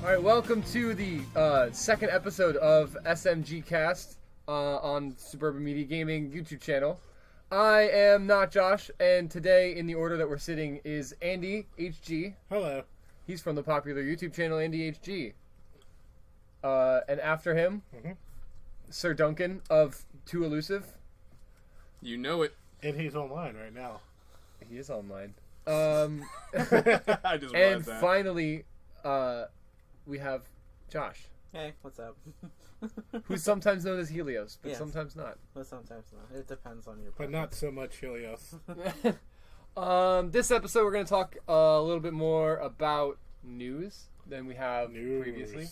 All right, welcome to the second episode of SMG-Cast on Suburban Media Gaming YouTube channel. I am not Josh, and today in the order that we're sitting is Andy HG. Hello. He's from the popular YouTube channel Andy HG. And after him, Sir Duncan of Too Elusive. You know it. And he's online right now. He is online. I just and realized that. finally, we have Josh, Hey, what's up? who's sometimes known as Helios, but Yes. sometimes not. Well, sometimes not. It depends on your. But not so much Helios. This episode, we're going to talk a little bit more about news than we have previously.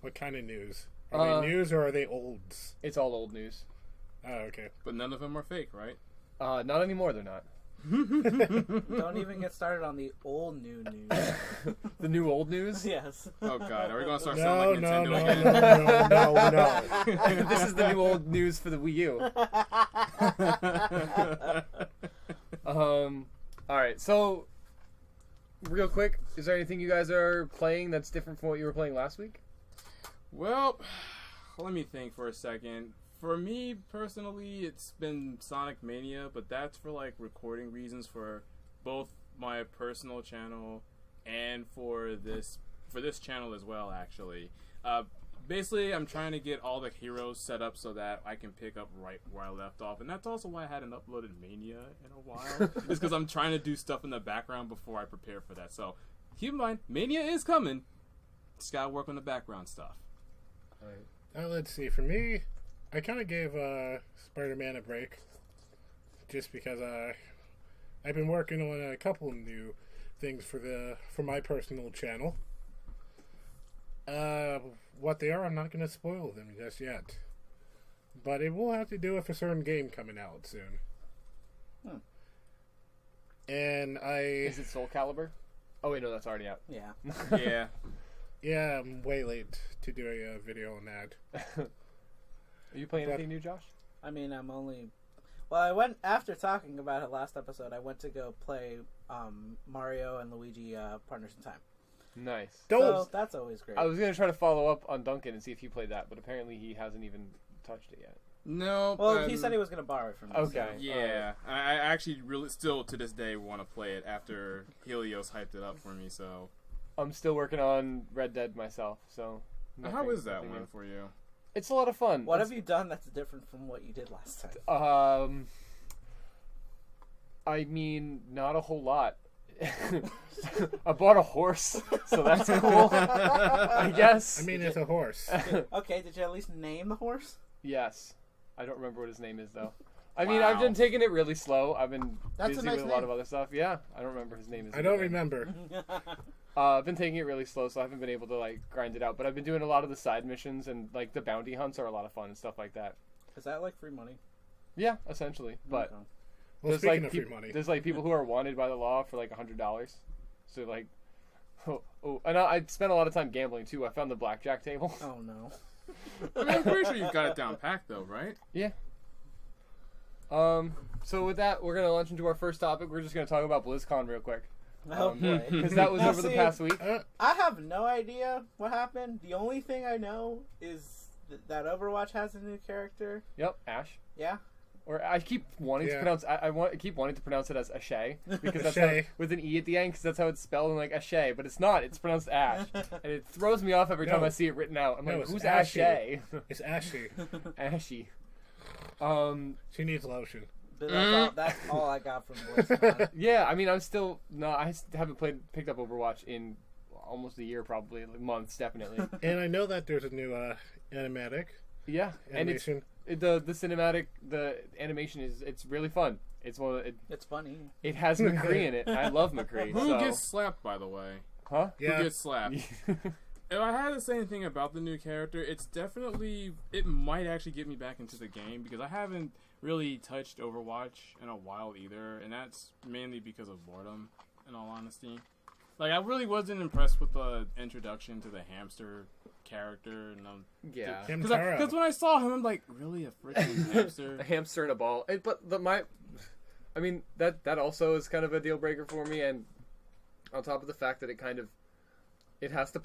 What kind of news? Are they news or are they olds? It's all old news. Oh, okay. But none of them are fake, right? Not anymore, they're not. Don't even get started on the old new news. The new old news? Yes. Oh god, are we gonna start No, sounding like no, Nintendo no, again? no. This is the new old news for the Wii U. Alright, so, real quick, is there anything you guys are playing that's different from what you were playing last week? Well, let me think for a second. For me, personally, it's been Sonic Mania, but that's for, like, recording reasons for both my personal channel and for this channel as well, actually. Basically, I'm trying to get all the heroes set up so that I can pick up right where I left off. And that's also why I hadn't uploaded Mania in a while. It's because I'm trying to do stuff in the background before I prepare for that. So, keep in mind, Mania is coming. Just gotta work on the background stuff. Alright. Let's see. For me, I kind of gave Spider-Man a break. Just because I've been working on a couple of new things for my personal channel. What they are, I'm not going to spoil them just yet. But it will have to do with a certain game coming out soon. And Is it Soul Calibur? Oh wait, no, that's already out. Yeah. Yeah. Yeah, I'm way late to do a video on that. Are you playing anything new, Josh? I mean, I'm only. Well, I went after talking about it last episode. I went to go play Mario and Luigi Partners in Time. Nice. So that's always great. I was going to try to follow up on Duncan and see if he played that, but apparently he hasn't even touched it yet. No. Well, he said he was going to borrow it from me. Okay. So. Yeah, I actually really still to this day want to play it after Helios hyped it up for me. So I'm still working on Red Dead myself, so. how is that nothing one new. for you? It's a lot of fun. What have you done that's different from what you did last time? I mean, not a whole lot. I bought a horse, so that's cool. I guess. I mean, it's a horse. Okay, did you at least name the horse? Yes. I don't remember what his name is though. I mean, I've been taking it really slow. I've been That's a busy nice with a lot name. of other stuff. Yeah, I don't remember his name. I don't remember. I've been taking it really slow, so I haven't been able to like grind it out. But I've been doing a lot of the side missions, and like the bounty hunts are a lot of fun and stuff like that. Is that like free money? Yeah, essentially. But Okay. Well, there's speaking like of free money. there's like people who are wanted by the law for like $100. So like, and I spent a lot of time gambling too. I found the blackjack table. Oh no. I mean, I'm pretty sure you've got it down packed though, right? Yeah. So with that, we're gonna launch into our first topic. We're just gonna talk about BlizzCon real quick. Oh boy. Because that was Now, over the see, past week. I have no idea what happened. The only thing I know is that Overwatch has a new character. Yep, Ash. Yeah. Or I keep wanting to Yeah. pronounce. I keep wanting to pronounce it as Ashay because that's how, Ashay. with an e at the end because that's how it's spelled. And like Ashay, but it's not. It's pronounced Ash, and it throws me off every time No. I see it written out. I'm No, like, it's who's Ashy. Ashay? It's Ashy. Ashy. She needs lotion. But that's all I got from BlizzCon. Yeah, I mean, I'm still no. I haven't picked up Overwatch in almost a year, probably like months, definitely. And I know that there's a new animatic Yeah, and it's animation. the cinematic, the animation it's really fun. It's one of It's funny. it has McCree in it. I love McCree. Who so. gets slapped, by the way? Huh? Yeah. Who gets slapped? If I had to say anything about the new character, it might actually get me back into the game because I haven't really touched Overwatch in a while either, and that's mainly because of boredom, in all honesty. Like, I really wasn't impressed with the introduction to the hamster character, and Yeah. Hamtaro. because when I saw him, I'm like, really, a freaking hamster? A hamster and a ball. But I mean that also is kind of a deal breaker for me, and on top of the fact that it kind of it has to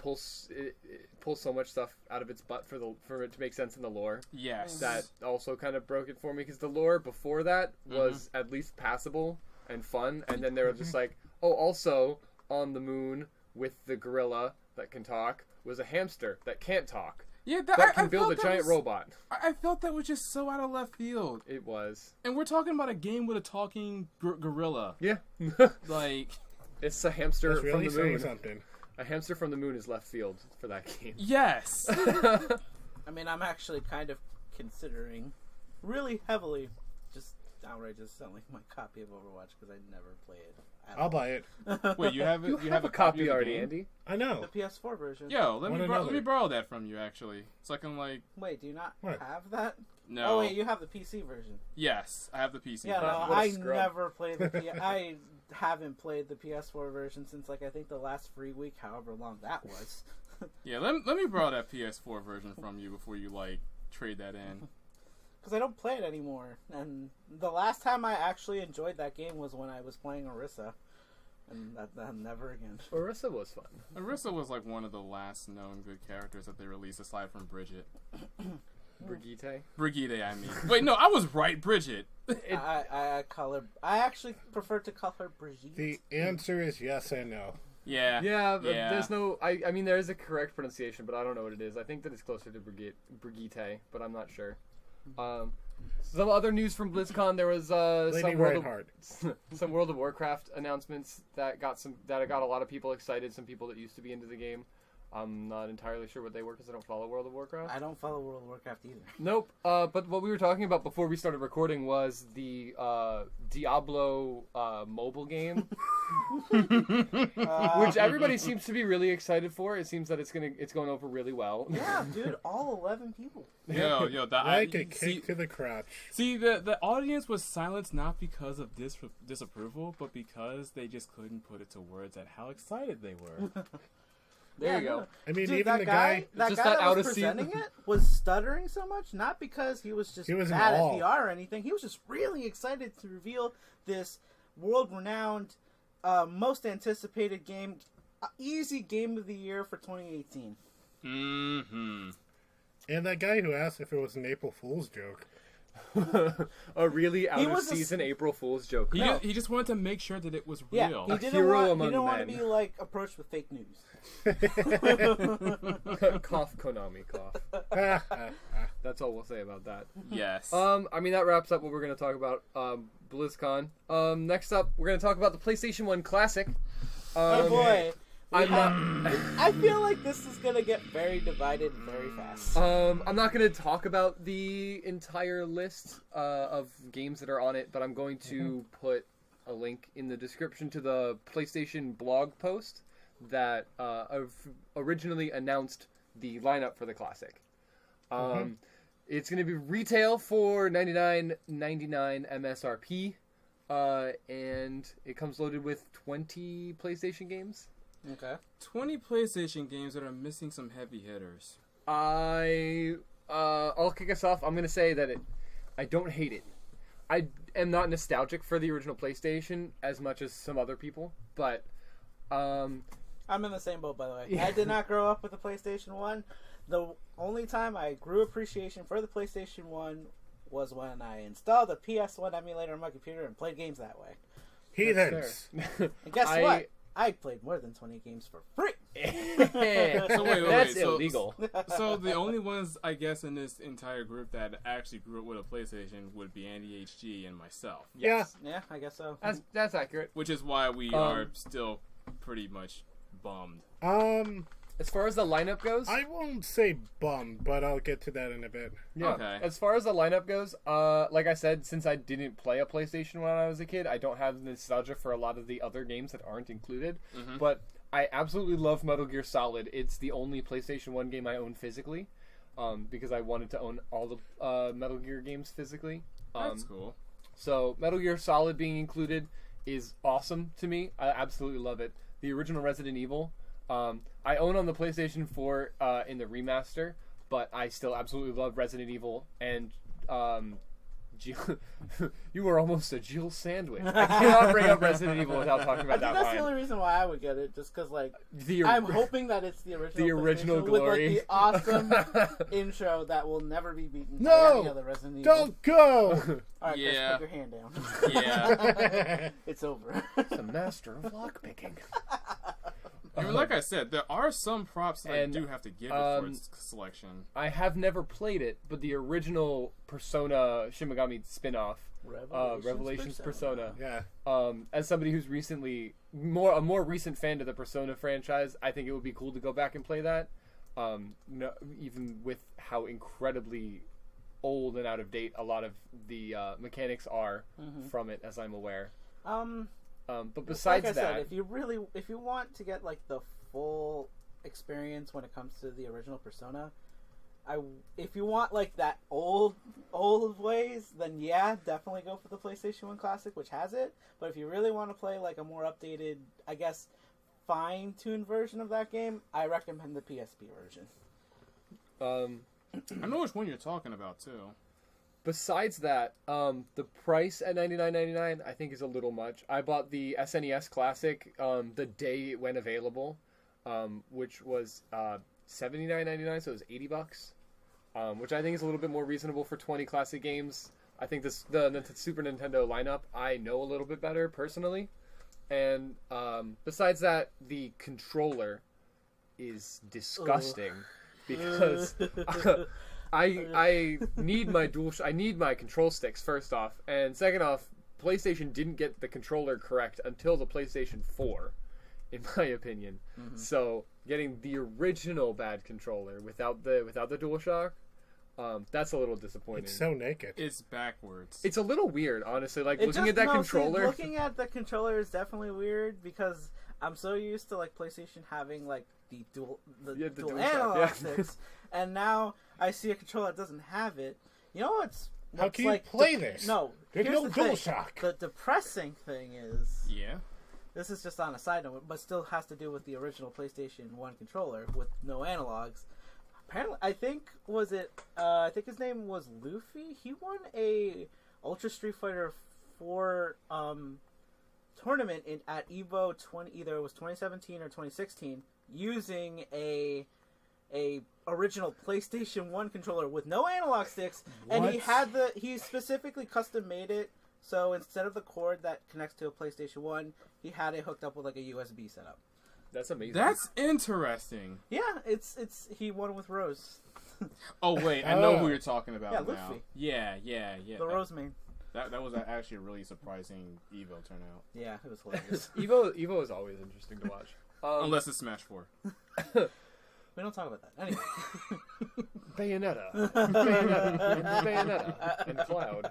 it pull so much stuff out of its butt for it to make sense in the lore. Yes. That also kind of broke it for me because the lore before that was at least passable and fun, and then they were just like, oh, also on the moon with the gorilla that can talk was a hamster that can't talk. Yeah, that can build a giant robot. I felt that was just so out of left field. It was. And we're talking about a game with a talking gorilla. Yeah. Like, it's a hamster That's really from the moon. saying something. A hamster from the moon is left field for that game. yes. I mean, I'm actually kind of considering really heavily just outright just selling my copy of Overwatch because I never play it. I'll buy it. Wait, you have it? You have a copy copy of the already, game? Andy? I know. The PS4 version. Yo, let One me borrow that from you, actually, so I can like. Wait, do you not What? have that? No. Oh wait, you have the PC version. Yes, I have the PC. Yeah, no, What a I scrub. never played I haven't played the PS4 version since like I think the last free week, however long that was. Yeah, let me borrow that PS4 version from you before you like trade that in. Because I don't play it anymore. And the last time I actually enjoyed that game was when I was playing Orisa. And that never again. Orisa was fun. Orisa was like one of the last known good characters that they released aside from Bridget. Brigitte? Brigitte, I mean. Wait, no, I was right, Bridget. I call her... I actually prefer to call her Brigitte. The answer is yes and no. Yeah. Yeah, there's no... I mean, there is a correct pronunciation, but I don't know what it is. I think that it's closer to Brigitte, but I'm not sure. Some other news from BlizzCon, there was some World of Warcraft announcements that got a lot of people excited, some people that used to be into the game. I'm not entirely sure what they were because I don't follow World of Warcraft. I don't follow World of Warcraft either. Nope. But what we were talking about before we started recording was the Diablo mobile game, which everybody seems to be really excited for. It seems that it's going over really well. Yeah, dude, all 11 people. Yo, Like a kick to the crotch. See, the audience was silenced not because of disapproval, but because they just couldn't put it to words at how excited they were. There you go. I mean, Dude, even that the guy that just guy that that out was of seat- presenting it was stuttering so much, not because he was just He was in bad at awe. PR or anything. He was just really excited to reveal this world-renowned, most anticipated game, easy game of the year for 2018. Mm-hmm. and that guy who asked if it was an April Fool's joke. A really out of was a season April Fool's joke. He just wanted to make sure that it was Yeah, real. he didn't hero want, among he didn't want to men. be like approached with fake news. Cough, Konami, cough. That's all we'll say about that. Yes. I mean, that wraps up what we're going to talk about BlizzCon. Next up, we're going to talk about the PlayStation 1 Classic. Oh boy. I'm not. I feel like this is gonna get very divided very fast. I'm not going to talk about the entire list of games that are on it, but I'm going to put a link in the description to the PlayStation blog post that originally announced the lineup for the Classic. It's going to be retail for $99.99 MSRP, and it comes loaded with 20 PlayStation games. Okay. 20 PlayStation games that are missing some heavy hitters. I'll kick us off. I'm going to say that I don't hate it. I am not nostalgic for the original PlayStation as much as some other people, but I'm in the same boat, by the way. Yeah. I did not grow up with the PlayStation 1. The only time I grew appreciation for the PlayStation 1 was when I installed a PS1 emulator on my computer and played games that way. Heathens. And guess what? I played more than 20 games for free. So wait, That's so- illegal. So the only ones, I guess, in this entire group that actually grew up with a PlayStation would be Andy HG and myself. Yes. Yeah, I guess so. That's accurate. Which is why we are still pretty much bummed. As far as the lineup goes, I won't say bummed, but I'll get to that in a bit. yeah. Okay. As far as the lineup goes, like I said, since I didn't play a PlayStation when I was a kid, I don't have nostalgia for a lot of the other games that aren't included. But I absolutely love Metal Gear Solid. It's the only PlayStation 1 game I own physically, because I wanted to own all the Metal Gear games physically. That's cool. So Metal Gear Solid being included is awesome to me. I absolutely love it. The original Resident Evil, I own on the PlayStation 4 in the remaster, but I still absolutely love Resident Evil and You were almost a Jill sandwich. I cannot bring up Resident Evil without talking about that that's line. the only reason why I would get it, just because The I'm hoping that it's the original glory. with, like, the awesome intro that will never be beaten by No! any other Resident Evil. Don't go! All right, Yeah. Chris, put your hand down. Yeah. It's over. The master of lockpicking. I mean, like I said, there are some props that I And, do have to give it for its selection. I have never played it, but the original Persona Shin Megami spin-off, Revelations Persona. Yeah. As somebody who's recently a more recent fan to the Persona franchise, I think it would be cool to go back and play that. No, even with how incredibly old and out of date a lot of the mechanics are from it, as I'm aware. But besides like I that, said, if you want to get like the full experience when it comes to the original Persona, if you want like that old ways, then yeah, definitely go for the PlayStation 1 Classic, which has it. But if you really want to play like a more updated, I guess, fine-tuned version of that game, I recommend the PSP version. I know which one you're talking about, too. besides that, the price at $99.99 I think is a little much. I bought the SNES Classic the day it went available, which was $79.99, so it was $80, which I think is a little bit more reasonable for 20 classic games. I think the Super Nintendo lineup I know a little bit better personally, and besides that, the controller is disgusting because I need my I need my control sticks first off, and second off, PlayStation didn't get the controller correct until the PlayStation 4, in my opinion. Mm-hmm. So getting the original bad controller without the DualShock, that's a little disappointing. It's so naked. It's backwards. It's a little weird, honestly. Like It looking just- at that no, see, controller. looking at the controller is definitely weird because I'm so used to like PlayStation having like the dual DualShock, analog yeah. sticks, and now I see a controller that doesn't have it. You know what's How can you like play this? No, There's here's no the thing. DualShock. The depressing thing is, Yeah. this is just on a side note, but still has to do with the original PlayStation 1 controller with no analogs. Apparently, I think his name was Luffy. He won a Ultra Street Fighter 4 tournament at Evo either it was 2017 or 2016, using a original PlayStation 1 controller with no analog sticks, and he specifically custom made it. So instead of the cord that connects to a PlayStation 1, he had it hooked up with like a USB setup. That's amazing. That's interesting. Yeah, it's he won with Rose. Oh wait, I know who you're talking about Yeah, now. Luffy. Yeah. The Rose main. That was actually a really surprising Evo turnout. Yeah, it was hilarious. Evo is always interesting to watch. Unless it's Smash 4. We don't talk about that. Anyway. Bayonetta, and Cloud.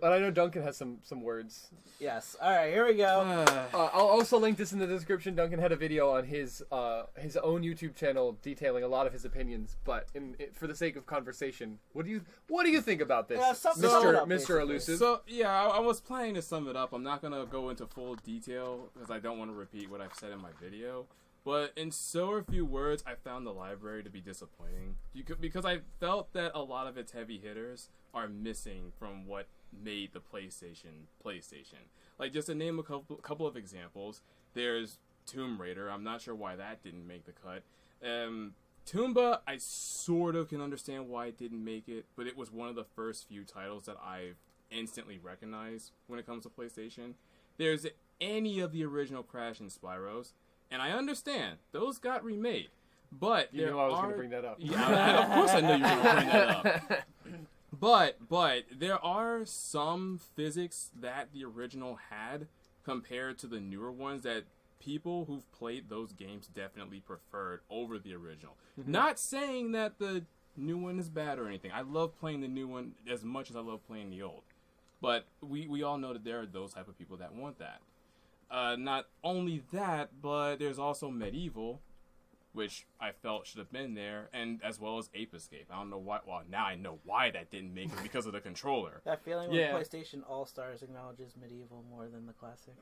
But I know Duncan has some words. Yes. All right, here we go. I'll also link this in the description. Duncan had a video on his own YouTube channel detailing a lot of his opinions. But for the sake of conversation, what do you think about this, Yeah, sum it up, Mr. basically. Elusive? So yeah, I was planning to sum it up. I'm not gonna go into full detail because I don't want to repeat what I've said in my video. But in so few words, I found the library to be disappointing. Because I felt that a lot of its heavy hitters are missing from what made the PlayStation. Like, just to name a couple of examples, there's Tomb Raider. I'm not sure why that didn't make the cut. Toomba, I sort of can understand why it didn't make it, but it was one of the first few titles that I've instantly recognized when it comes to PlayStation. There's any of the original Crash and Spyros, and I understand those got remade, but You know I was going to bring that up. Yeah, of course I know you were going to bring that up. But there are some physics that the original had compared to the newer ones that people who've played those games definitely preferred over the original. Mm-hmm. Not saying that the new one is bad or anything. I love playing the new one as much as I love playing the old. But we all know that there are those type of people that want that. Not only that, but there's also Medieval, which I felt should have been there, and as well as Ape Escape. I don't know why. Well, now I know why that didn't make it because of the controller. That feeling when Yeah. PlayStation All Stars acknowledges Medieval more than the classic.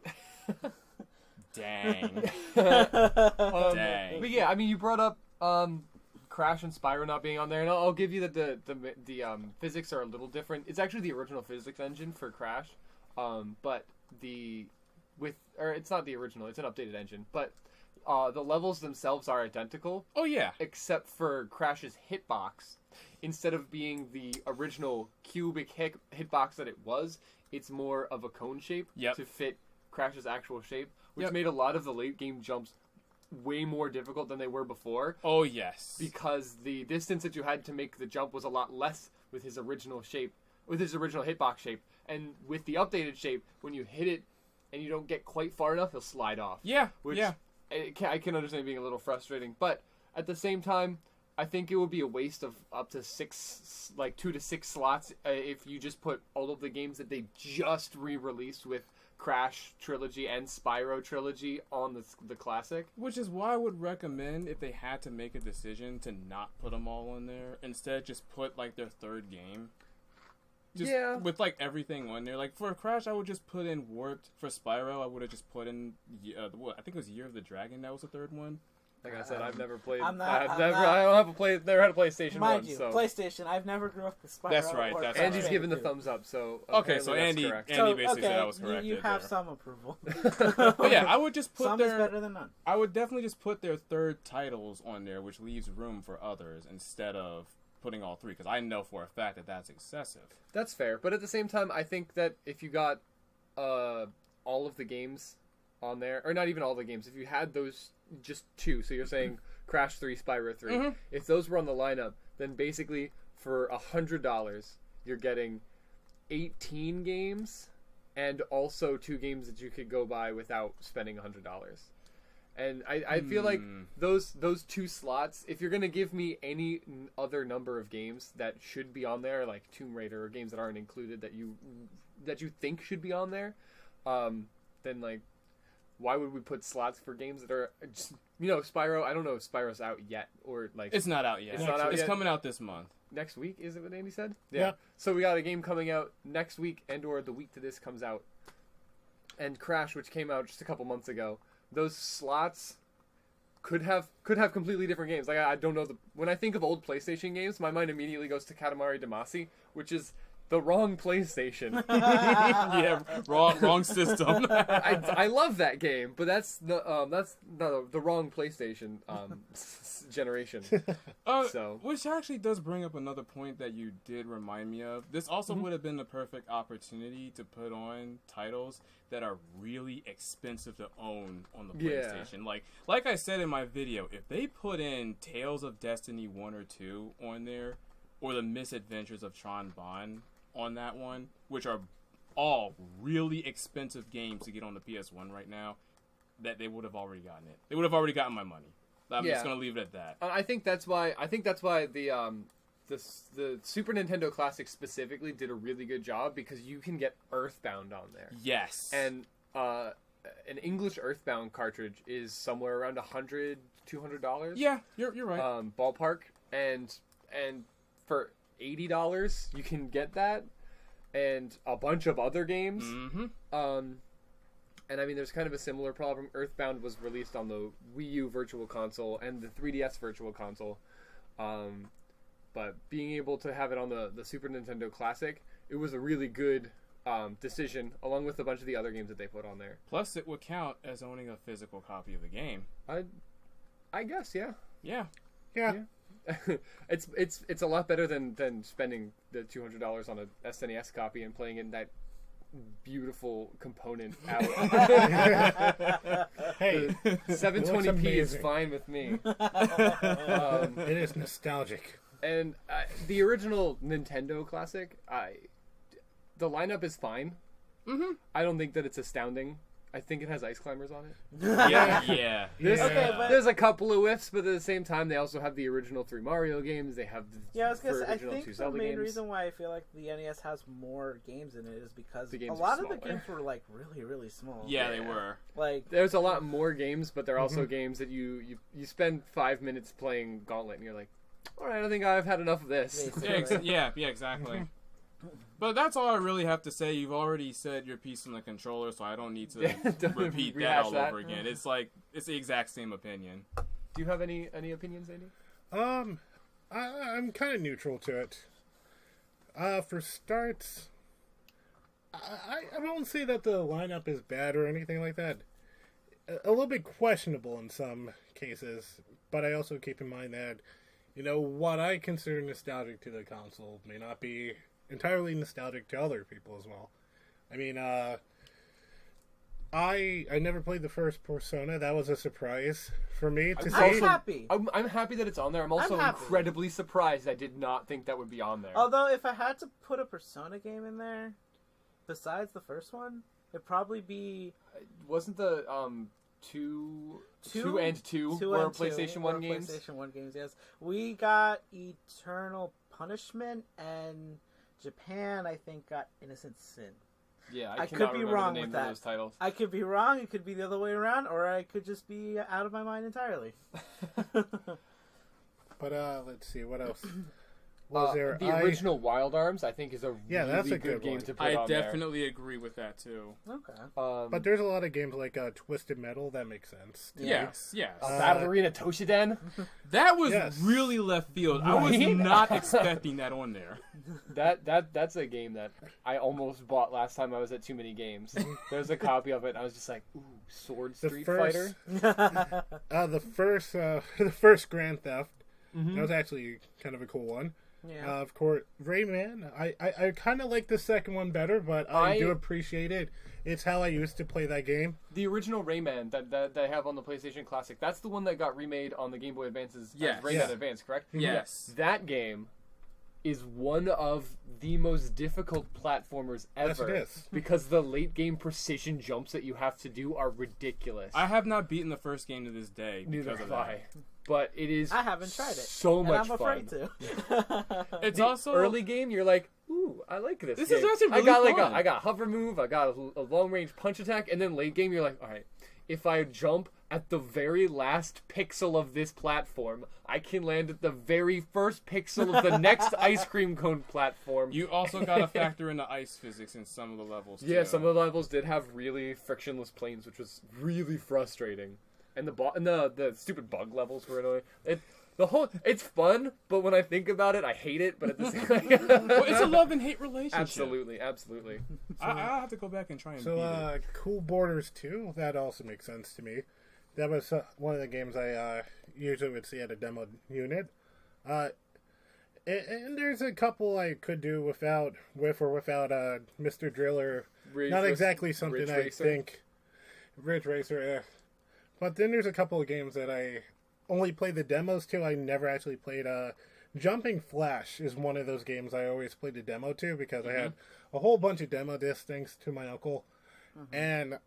Dang. Dang. But yeah, I mean, you brought up Crash and Spyro not being on there, and I'll give you that the physics are a little different. It's actually the original physics engine for Crash, but it's not the original. It's an updated engine, but the levels themselves are identical. Oh yeah. Except for Crash's hitbox. Instead of being the original cubic hitbox that it was, it's more of a cone shape to fit Crash's actual shape, which made a lot of the late game jumps way more difficult than they were before. Oh yes. Because the distance that you had to make the jump was a lot less with his original shape, with his original hitbox shape, and with the updated shape, when you hit it and you don't get quite far enough, he'll slide off. Yeah. Which I can understand being a little frustrating, but at the same time, I think it would be a waste of up to 2 to 6 slots if you just put all of the games that they just re-released with Crash Trilogy and Spyro Trilogy on the classic. Which is why I would recommend, if they had to make a decision, to not put them all on there. Instead, just put like their third game. Just with like everything on there. Like for Crash, I would just put in Warped. For Spyro, I would have just put in I think it was Year of the Dragon. That was the third one. Like I said, I've never played. I never had a PlayStation Mind 1. you, So PlayStation. I've never grew up with Spyro. That's right, Or that's Crash Andy's right. giving the Bandicoot. thumbs up. So Okay, so apparently Andy that's correct. basically said I was correct. You have some approval. But yeah, I would just put Some is better than none. I would definitely just put their third titles on there, which leaves room for others instead of putting all three, because I know for a fact that that's excessive. That's fair, but at the same time, I think that if you got all of the games on there, or not even all the games, if you had those just 2, so you're saying Crash 3, Spyro 3, if those were on the lineup, then basically for $100, you're getting 18 games and also 2 games that you could go buy without spending $100. And I feel like those 2 slots, if you're going to give me any other number of games that should be on there, like Tomb Raider or games that aren't included that you think should be on there, then like, why would we put slots for games that are just, Spyro? I don't know if Spyro's out yet, or like It's not out yet. It's not out It's yet? coming out this month. Next week. Is it what Andy said? Yeah. So we got a game coming out next week, and/or the week that this comes out, and Crash, which came out just a couple months ago. Those slots could have completely different games. Like I don't know when I think of old PlayStation games, my mind immediately goes to Katamari Damacy, which is the wrong PlayStation. Yeah, wrong system. I love that game, but that's the wrong PlayStation generation. So, which actually does bring up another point that you did remind me of. This also would have been the perfect opportunity to put on titles that are really expensive to own on the PlayStation. Like I said in my video, if they put in Tales of Destiny 1 or 2 on there, or the Misadventures of Tron Bonne on that one, which are all really expensive games to get on the PS1 right now, that they would have already gotten it. They would have already gotten my money. I'm just gonna leave it at that. I think that's why the Super Nintendo Classic specifically did a really good job, because you can get Earthbound on there. Yes. And an English Earthbound cartridge is somewhere around $100-$200. Yeah, you're right. Ballpark, and for $80 you can get that and a bunch of other games. And I mean, there's kind of a similar problem. Earthbound was released on the Wii U Virtual Console and the 3DS Virtual Console, but being able to have it on the Super Nintendo Classic, it was a really good decision, along with a bunch of the other games that they put on there. Plus, it would count as owning a physical copy of the game. I guess, yeah. Yeah. It's a lot better than spending the $200 on a SNES copy and playing in that beautiful component out. Hey, 720p is fine with me. it is nostalgic. And the original Nintendo Classic, the lineup is fine. I don't think that it's astounding. I think it has Ice Climbers on it. Yeah. There's a couple of whiffs, but at the same time, they also have the original 3 Mario games. They have the I was gonna say, I original think 2 the Zelda main games. reason why I feel like the NES has more games in it is because The a games are lot of the smaller. games were like really, really small. Yeah, they were. Like, There's a lot more games, but there are also games that you spend 5 minutes playing Gauntlet, and you're like, all right, I think I've had enough of this. Yeah, exactly. But that's all I really have to say. You've already said your piece on the controller, so I don't need to repeat that rehash all that. over again. It's the exact same opinion. Do you have any opinions, Andy? I'm kind of neutral to it. For starts, I won't say that the lineup is bad or anything like that. A little bit questionable in some cases, but I also keep in mind that, what I consider nostalgic to the console may not be entirely nostalgic to other people as well. I mean, I never played the first Persona. That was a surprise for me to see. I'm happy. I'm happy that it's on there. I'm also incredibly surprised. I did not think that would be on there. Although, if I had to put a Persona game in there, besides the first one, it'd probably be... Wasn't the two and two were PlayStation 1 games? PlayStation 1 games, yes. We got Eternal Punishment, and Japan, I think, got Innocent Sin. Yeah, I could be wrong the with names that. of those titles. I could be wrong. It could be the other way around, or I could just be out of my mind entirely. But let's see, what else was there? The original Wild Arms, I think, is a that's really a good game one. to put I on definitely agree with that too. Okay. But there's a lot of games like Twisted Metal that makes sense. Yes. Battle Arena Toshiden. That was Yes. really left field. I was Right? not expecting that on there. That's a game that I almost bought last time I was at Too Many Games. There's a copy of it, and I was just like, ooh, Sword Street Fighter. The first Grand Theft. That was actually kind of a cool one. Yeah. Of course, Rayman. I kind of like the second one better, but I do appreciate it. It's how I used to play that game. The original Rayman that I have on the PlayStation Classic, that's the one that got remade on the Game Boy Advance's Yes. as Rayman Yeah. Advance, correct? Yes. That game is one of the most difficult platformers ever. Yes, it is. Because the late game precision jumps that you have to do are ridiculous. I have not beaten the first game to this day Neither because of have that. I. But it is I haven't tried it. so And much I'm fun. afraid to. It's The also early game, you're like, ooh, I like this. This game. is actually I got really like fun. I got hover move, I got a long range punch attack, and then late game, you're like, all right, if I jump at the very last pixel of this platform, I can land at the very first pixel of the next ice cream cone platform. You also got to factor in the ice physics in some of the levels. Yeah, too. some of the levels did have really frictionless planes, which was really frustrating. And the stupid bug levels were annoying. It's fun, but when I think about it, I hate it. But at the same time, Well, it's a love and hate relationship. absolutely. I'll have to go back and try and beat it. Cool Borders 2, that also makes sense to me. That was one of the games I usually would see at a demo unit. And there's a couple I could do with or without Mr. Driller. Not exactly something Ridge I Racer? think. Ridge Racer, yeah. But then there's a couple of games that I only played the demos to. I never actually played. Jumping Flash is one of those games I always played the demo to because I had a whole bunch of demo discs thanks to my uncle. And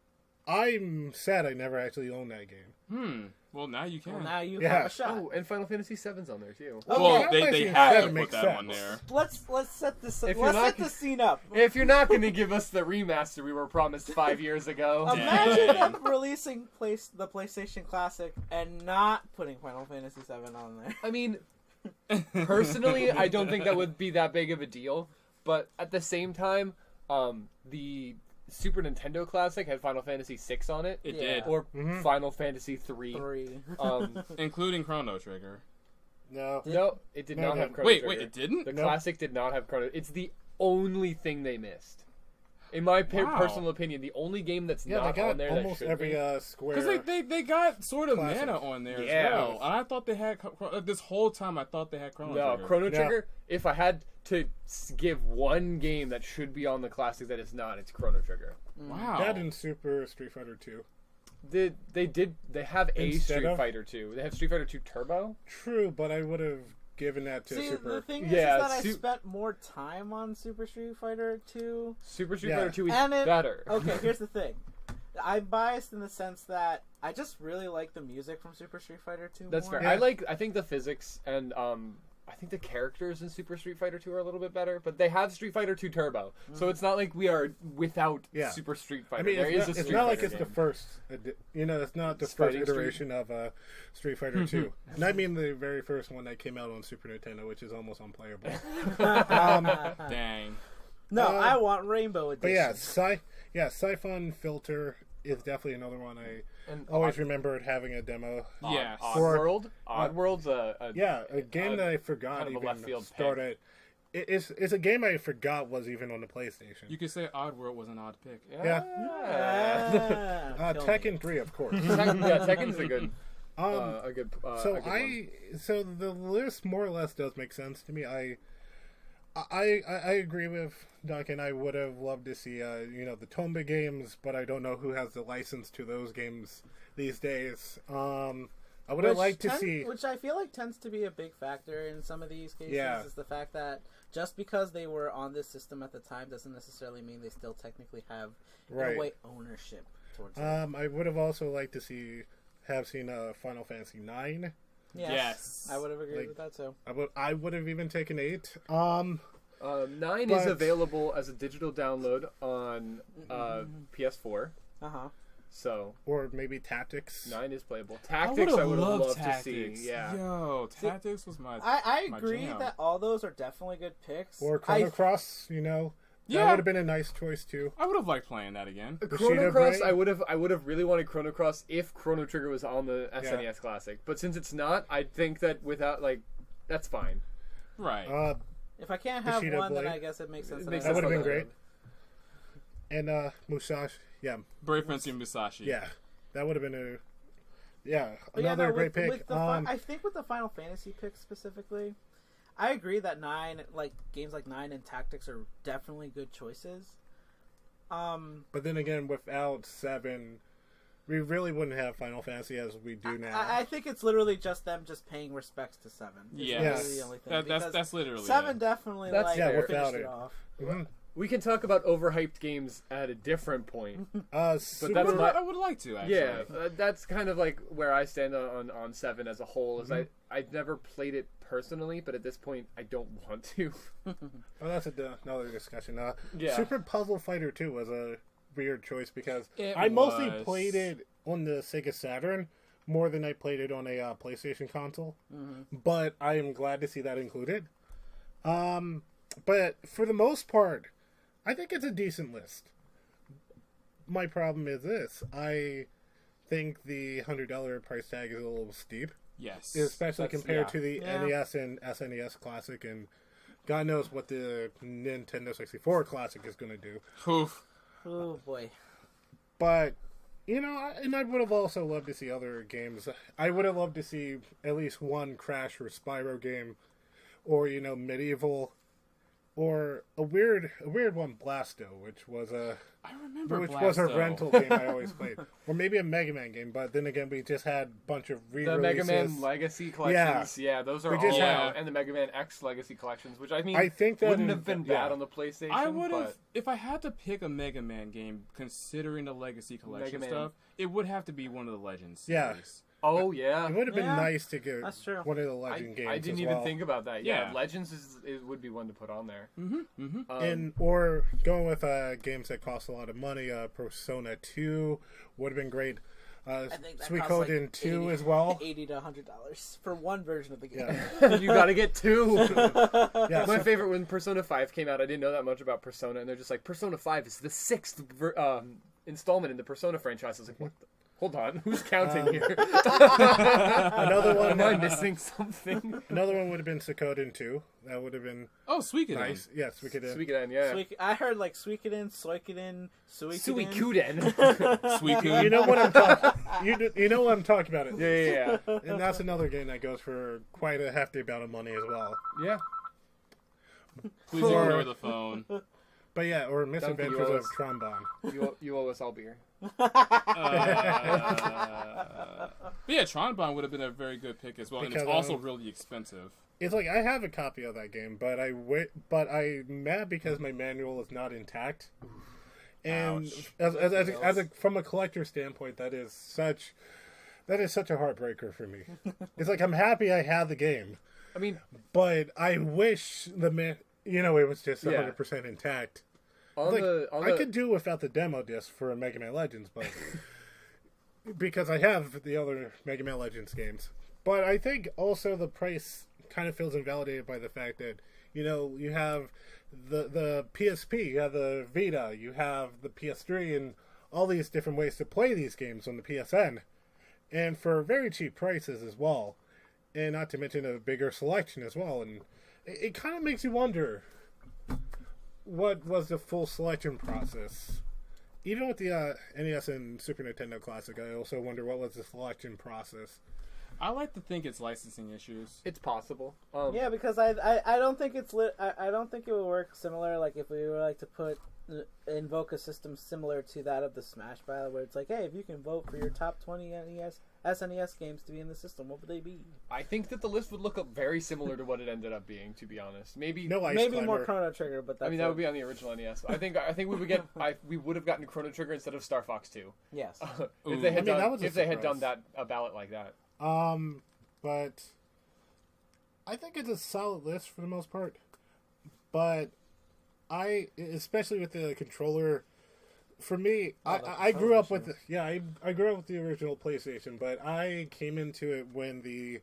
I'm sad I never actually owned that game. Well, now you can. Well, now you Yeah. have a shot. Oh, and Final Fantasy VII's on there too. Well, Okay. they That have to makes put that on sense. there. Let's set this. If Let's you're set not- the scene up. If you're not going to give us the remaster we were promised 5 years ago, Imagine Dang. them releasing the PlayStation Classic and not putting Final Fantasy VII on there. I mean, personally, I don't think that would be that big of a deal. But at the same time, the Super Nintendo Classic had Final Fantasy VI on it, It Yeah. did, or Final Fantasy III. 3. including Chrono Trigger. No. No, it did No, not no. have Chrono Wait, Trigger. it didn't? The Nope. Classic did not have Chrono. It's the only thing they missed. In my Wow. personal opinion, the only game that's Yeah, not they got on there that almost should every be. Square. Because they got sort of Classic. mana on there Yeah. as well. And I thought they had this whole time. I thought they had Chrono No, Trigger. Chrono Yeah. Trigger. If I had to give one game that should be on the Classic that is not, it's Chrono Trigger. Wow. That and Super Street Fighter 2. They have a Instead Street of? Fighter 2. They have Street Fighter 2 Turbo. True, but I would have given that to See, Super. the thing is Yeah, that I Su- spent more time on Super Street Fighter 2. Super Street Yeah. Fighter 2 is And it- better. Okay, here's the thing. I'm biased in the sense that I just really like the music from Super Street Fighter 2 That's more. fair. Yeah. I think the physics and I think the characters in Super Street Fighter 2 are a little bit better, but they have Street Fighter 2 Turbo, so it's not like we are without Yeah. Super Street I Fighter. mean, There is a it's Street not like Fighter it's game. the first. It's not the It's first Fighting Street. iteration of Street Fighter 2. And I mean the very first one that came out on Super Nintendo, which is almost unplayable. Dang. No, I want Rainbow Edition. But yeah, Siphon Filter is definitely another one I And always remembered having a demo. Yes. Oddworld. Oddworld's a Yeah, a game that I forgot kind of a even left field pick. started. It's a game I forgot was even on the PlayStation. You could say Oddworld was an odd pick. Yeah. Kill me. Tekken 3, of course. Tekken's a good. So a good one. so the list more or less does make sense to me. I agree with Duncan. I would have loved to see the Tomba games, but I don't know who has the license to those games these days. I would have liked to see, which I feel like tends to be a big factor in some of these cases, Yeah. is the fact that just because they were on this system at the time doesn't necessarily mean they still technically have, in Right. a way, ownership towards it. I would have also liked to have seen Final Fantasy 9. Yes. I would have agreed Like- with that too. I would have even taken 8. 9 is but- available as a digital download on PS4. Uh-huh. So Or maybe Tactics. 9 is playable. Tactics, I would have loved Tactics. to see. Yeah. Yo, Tactics was my. I my agree jam. that all those are definitely good picks. Or Chrono Cross, That Yeah. would have been a nice choice too. I would have liked playing that again. Chrono Bushido Cross, Brain? I would have really wanted Chrono Cross if Chrono Trigger was on the SNES Classic. But since it's not, I think that without that's fine. Right. If I can't have Bushido one, then Blade. I guess it makes sense. It that makes I That sense would have for been the- great. And Musashi, Brave Fencer Musashi. yeah, that would have been But another no, great with pick. the I think with the Final Fantasy pick specifically, I agree that games like 9 and Tactics are definitely good choices. But then again, without 7, we really wouldn't have Final Fantasy as we do now. I think it's literally just them just paying respects to 7. It's Yes. really the only thing. That's literally 7 it. definitely That's fair. finished Without it it. off. Mhm. We can talk about overhyped games at a different point. Super- that's my- I would like to, actually. Yeah, that's kind of like where I stand on 7 as a whole. Is I've never played it personally, but at this point, I don't want to. that's another discussion. Yeah. Super Puzzle Fighter 2 was a weird choice because It I mostly was. played it on the Sega Saturn more than I played it on a PlayStation console. But I am glad to see that included. But for the most part, I think it's a decent list. My problem is this. I think the $100 price tag is a little steep, Yes. especially That's- compared yeah. to the Yeah. NES and SNES Classic, and God knows what the Nintendo 64 Classic is going to do. Oof. Oh boy. But, and I would have also loved to see other games. I would have loved to see at least one Crash or Spyro game, or, Medieval, or a weird one, Blasto, which was a Blasto. rental game I always played. Or maybe a Mega Man game, but then again, we just had a bunch of The re-releases. Mega Man Legacy collections, yeah, those are We all just had- out, and the Mega Man X Legacy collections, which I mean, I think that wouldn't have been bad yeah. on the PlayStation. I would have, but if I had to pick a Mega Man game, considering the Legacy Collection Mega Man. stuff, it would have to be one of the Legends Yeah. series. Oh yeah, It would have been Yeah, nice to get that's true. one of the Legend games I didn't as even well. think about that. Yeah, Yeah. Legends it would be one to put on there. Or going with games that cost a lot of money, Persona 2 would have been great. I think that Sweet costs Code like in 2 $80 as well. $80 to $100 for one version of the game. Yeah. You gotta get 2. Yeah, My so- favorite when Persona 5 came out, I didn't know that much about Persona, and they're just like, Persona 5 is the 6th installment in the Persona franchise. I was like, what the? Hold on, who's counting here? another one. Am I missing something? Another one would have been Suikoden 2. That would have been Oh, Suikoden. nice. Yes, we could. Suikoden, yeah. I heard like Suikoden, Suikoden. Suikoden. Suikoden. You know what I'm talking. You know what I'm talking about. It. yeah. And that's another game that goes for quite a hefty amount of money as well. Yeah. Please ignore the phone. But yeah, or Misadventures you of always- Trombone. You owe us all beer. But yeah, Tronbon would have been a very good pick as well, and Because, it's also really expensive. It's like I have a copy of that game, but I'm mad because my manual is not intact. And Ouch. from a collector standpoint, that is such a heartbreaker for me. It's like I'm happy I have the game, I mean, but I wish it was just 100% intact. I could do without the demo disc for Mega Man Legends, but because I have the other Mega Man Legends games. But I think also the price kind of feels invalidated by the fact that you have the PSP, you have the Vita, you have the PS3, and all these different ways to play these games on the PSN, and for very cheap prices as well, and not to mention a bigger selection as well. And it kind of makes you wonder, what was the full selection process? Even with the NES and Super Nintendo Classic, I also wonder what was the selection process. I like to think it's licensing issues. It's possible. Yeah, because I don't think it's I don't think it would work similar. Like if we were like to invoke a system similar to that of the Smash Battle, where it's like, hey, if you can vote for your top 20 SNES games to be in the system, what would they be? I think that the list would look up very similar to what it ended up being, to be honest. Maybe Maybe more Chrono Trigger, but that's that would be on the original NES. I think we would get we would have gotten Chrono Trigger instead of Star Fox 2. Yes. If they had that done that a ballot like that. But I think it's a solid list for the most part. But especially with the controller, for me, I grew up with I grew up with the original PlayStation, but I came into it when the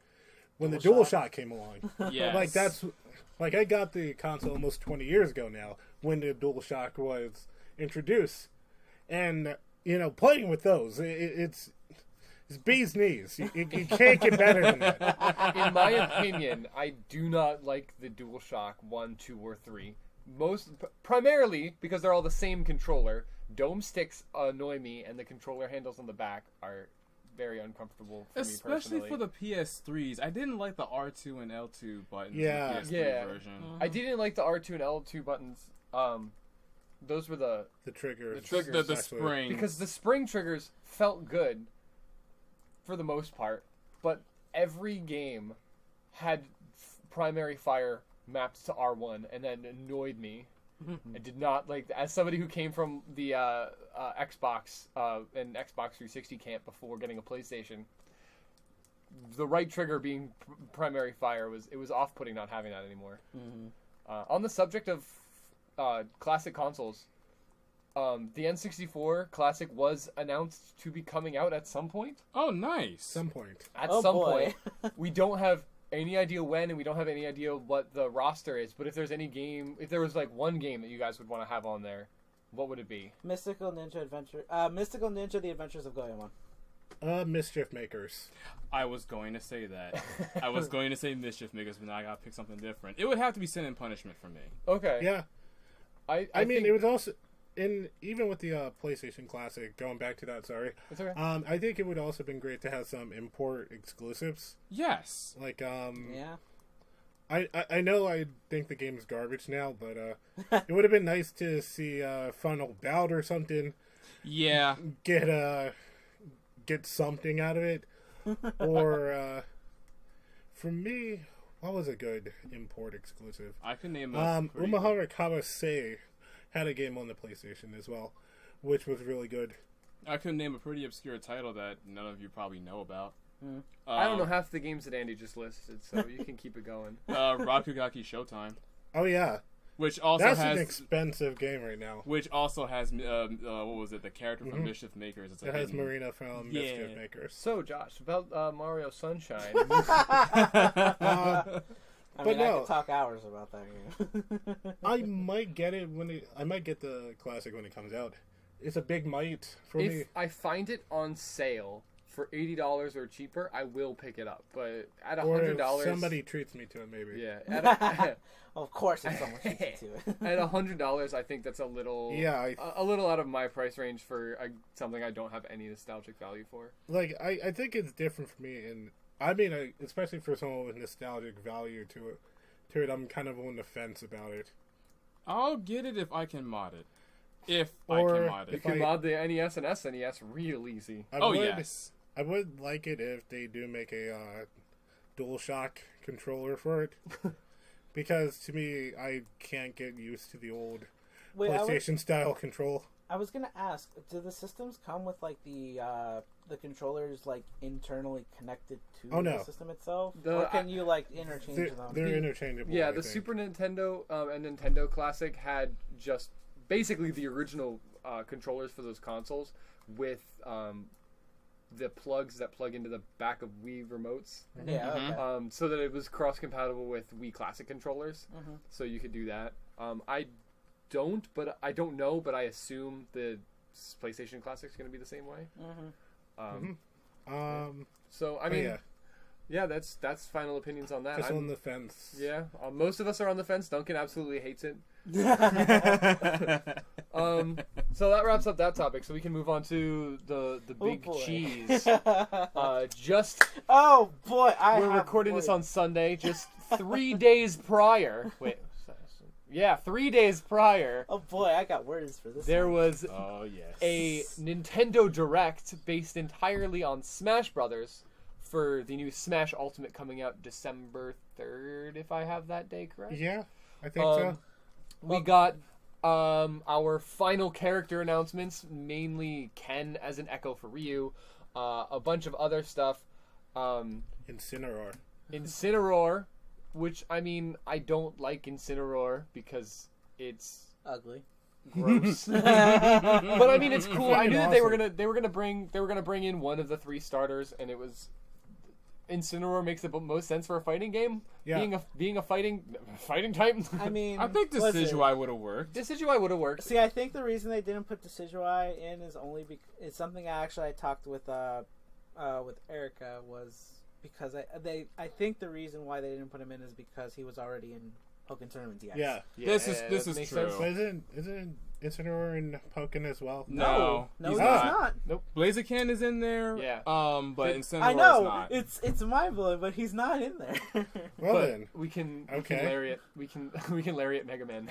DualShock came along. Yes. I got the console almost 20 years ago now when the DualShock was introduced, and playing with those, it's bee's knees. You can't get better than that. In my opinion, I do not like the DualShock 1, 2, or 3. Primarily because they're all the same controller. Dome sticks annoy me, and the controller handles on the back are very uncomfortable for me Especially personally. for the PS3s. I didn't like the R2 and L2 buttons Yeah. in the PS3 version. I didn't like the R2 and L2 buttons. Those were the triggers. The triggers, The actually. spring. because the spring triggers felt good for the most part, but every game had primary fire mapped to R1, and then annoyed me. I did not like, as somebody who came from the Xbox and Xbox 360 camp before getting a PlayStation, the right trigger being primary fire was off-putting not having that anymore. On the subject of classic consoles, the N64 Classic was announced to be coming out at some point. Oh, nice. Some point. At Oh, some boy. point. We don't have any idea when, and we don't have any idea what the roster is. But if there's any game, if there was like one game that you guys would want to have on there, what would it be? Mystical Ninja The Adventures of Goemon. Mischief Makers. I was going to say that. I was going to say Mischief Makers, but now I gotta pick something different. It would have to be Sin and Punishment for me. Okay. Yeah. I mean, think it was also even with the PlayStation Classic. Going back to that, sorry. it's okay. I think it would also been great to have some import exclusives. Yes. Like Yeah. I know I think the game is garbage now, but it would have been nice to see Final Bout or something. Yeah. Get something out of it. Or for me, what was a good import exclusive? I could name a pretty- Umahara Kawase had a game on the PlayStation as well, which was really good. I could name a pretty obscure title that none of you probably know about. I don't know half the games that Andy just listed, so you can keep it going. Rakugaki Showtime, Oh yeah, which also that's has an expensive game right now. which also has what was it? The character from Mischief Makers. It's It has Marina from Mischief Makers. So, Josh, about Mario Sunshine. I But mean, I no. could talk hours about that game. I might get it I might get the classic when it comes out. It's a big might for me. If I find it on sale for $80 or cheaper, I will pick it up. But at Or $100, if somebody treats me to it, maybe. yeah, Well, of course, if someone treats you to it. at $100, I think that's a little, Yeah, a little out of my price range for something I don't have any nostalgic value for. Like I think it's different for me, and I mean, especially for someone with nostalgic value to it, I'm kind of on the fence about it. I'll get it if I can mod it. If Or I can mod You it. can mod the NES and SNES real easy. Yes. I would like it if they do make a DualShock controller for it. Because to me, I can't get used to the old Wait, PlayStation style control. I was gonna ask, do the systems come with like the controllers like internally connected to Oh, no. the system itself, The- or can you like interchange them? They're interchangeable. Yeah, I the think. Super Nintendo and Nintendo Classic had just basically the original controllers for those consoles with the plugs that plug into the back of Wii remotes, Yeah. Okay. so that it was cross-compatible with Wii Classic controllers. So you could do that. I don't know, but I assume the PlayStation Classic's going to be the same way. So I Oh, mean, yeah, that's final opinions on that. just on the fence. Yeah, most of us are on the fence. Duncan absolutely hates it. So that wraps up that topic. So we can move on to the big boy. cheese. Oh boy, We're recording this on Sunday, just 3 days prior. Wait, yeah, 3 days prior. Oh boy, I got words for this. There was Oh yes. a Nintendo Direct based entirely on Smash Brothers for the new Smash Ultimate coming out December 3rd, if I have that day correct. Yeah, I think so. We got our final character announcements, mainly Ken as an Echo for Ryu, a bunch of other stuff. Incineroar, which, I mean, I don't like Incineroar because it's ugly. gross. But I mean, it's cool. I knew that they were awesome. gonna bring in one of the 3 starters, and it was Incineroar makes the most sense for a fighting game. Yeah. Being a fighting type. I mean, I think was it- Decidueye would have worked. Decidueye would have worked. See, I think the reason they didn't put Decidueye in is only it's something I talked with Erica was because I think the reason why they didn't put him in is because he was already in Pokken Tournament DX. Yeah. This that is makes true. sense. But isn't Incineroar in Pokken as well? No, no, he's he's not. not. Blaziken is in there. Yeah. But Incineroar I know is not. it's mind blowing, but he's not in there. Well But then. we can Okay. lariat we can lariat Mega Man.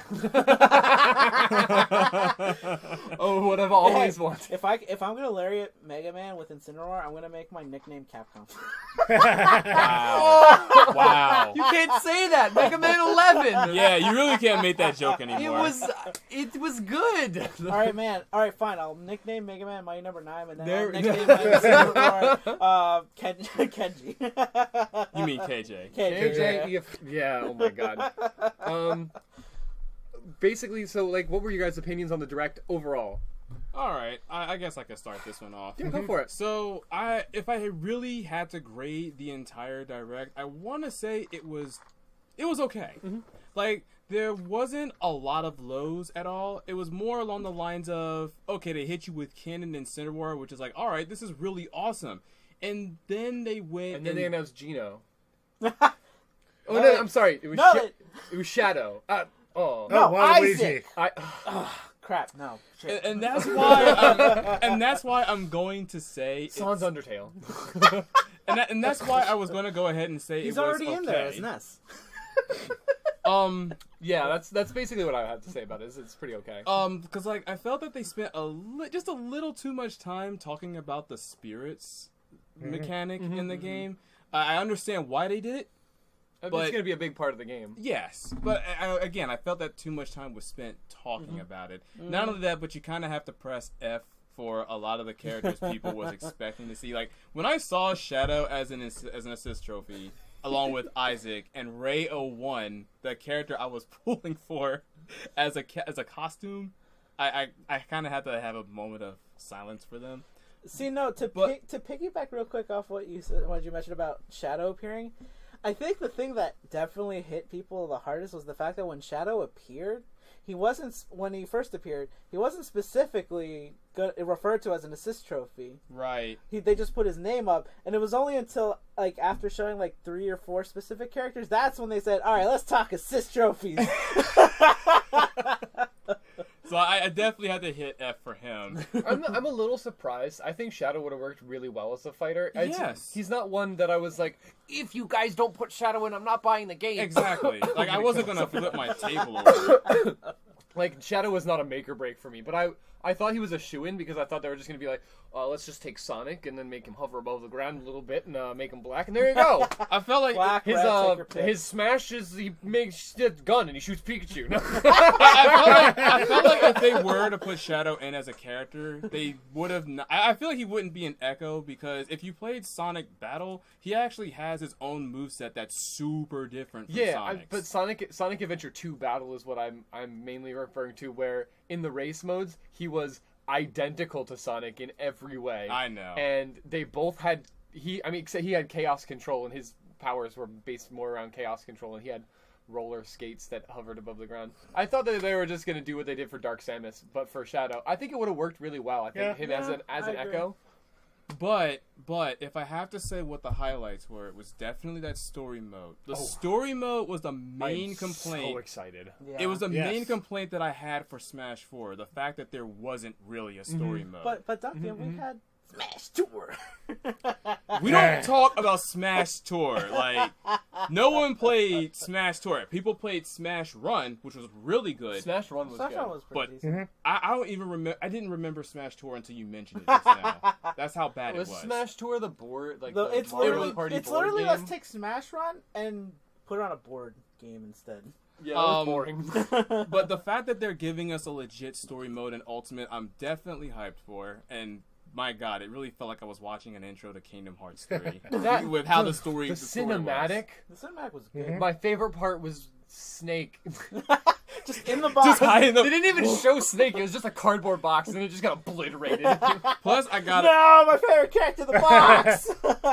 Oh, what I've always wanted. If I'm gonna lariat Mega Man with Incineroar, I'm gonna make my nickname Capcom. Wow. Wow. You can't say that. Mega Man 11. Yeah, you really can't make that joke anymore. It was good. All right, man. All right, fine. I'll nickname Mega Man Mighty Number 9, and then There- I'll nickname my Incineroar Kenji. You mean KJ? KJ, yeah. Oh my god. Basically, so like, what were your guys' opinions on the Direct overall? All right, I guess I could start this one off. Yeah, go for it. So, if I really had to grade the entire Direct, I want to say it was okay. Like, there wasn't a lot of lows at all. It was more along the lines of, okay, they hit you with Cannon and Incineroar, which is like, all right, this is really awesome. And then they went And then they announced Geno. No, No, I'm sorry. It was no, it was Shadow. No, Waluigi. Isaac. I Crap. No. Shit. and that's why I'm going to say Sans it's- Undertale. and that's why I was going to go ahead and say He's it was already in there okay. as Ness. Yeah, that's basically what I have to say about it. It's pretty okay. Because like I felt that they spent just a little too much time talking about the spirits mechanic in the game. I understand why they did it. It's but- going to be a big part of the game. Yes, but again, I felt that too much time was spent talking about it. Not only that, but you kind of have to press F for a lot of the characters people was expecting to see. Like when I saw Shadow as an assist trophy, along with Isaac and Ray 01, the character I was pulling for as a costume, I kind of had to have a moment of silence for them. See, no, to piggyback real quick off what you said, what you mentioned about Shadow appearing, I think the thing that definitely hit people the hardest was the fact that when Shadow appeared, when he first appeared, he wasn't specifically referred to as an assist trophy. Right. They just put his name up, and it was only until like after showing like 3 or 4 specific characters, that's when they said, "All right, let's talk assist trophies." So I definitely had to hit F for him. I'm a little surprised. I think Shadow would have worked really well as a fighter. Yes. He's not one that I was like, if you guys don't put Shadow in, I'm not buying the game. Exactly. Like I wasn't gonna flip my table over. Like, Shadow was not a make or break for me, but I thought he was a shoo-in because I thought they were just going to be like, let's just take Sonic and then make him hover above the ground a little bit and make him black, and there you go. I felt like Black, red, take your pick. His smash is he makes a gun and he shoots Pikachu. I felt like if they were to put Shadow in as a character, they would have not. I feel like he wouldn't be an Echo because if you played Sonic Battle, he actually has his own moveset that's super different from Sonic's. but Sonic Adventure 2 Battle is what I'm mainly referring to, where in the race modes he was identical to Sonic in every way. I know. And they both had he had chaos control and his powers were based more around chaos control, and he had roller skates that hovered above the ground. I thought that they were just gonna do what they did for Dark Samus, but for Shadow, I think it would have worked really well. I think him as an I agree. Echo. But if I have to say what the highlights were, it was definitely that story mode. The story mode was the main complaint. So excited. Yeah. It was the main complaint that I had for Smash 4. The fact that there wasn't really a story mode. But Duncan, we had Smash Tour. We don't talk about Smash Tour. Like, no one played Smash Tour. People played Smash Run, which was really good. Smash Run was Smash good. Run was pretty But decent. I don't even remember. I didn't remember Smash Tour until you mentioned it just now. That's how bad it Was was. Smash Tour the board? Like It's Mario literally, Party it's board literally game? let's take Smash Run and put it on a board game instead. Yeah, it was boring. But the fact that they're giving us a legit story mode in Ultimate, I'm definitely hyped for. And my God, it really felt like I was watching an intro to Kingdom Hearts 3 with how the story, the cinematic. The cinematic was good. My favorite part was Snake. Just in the box. Just high in the. They didn't even show Snake. It was just a cardboard box, and it just got obliterated. Plus, I got No, my favorite character in the box.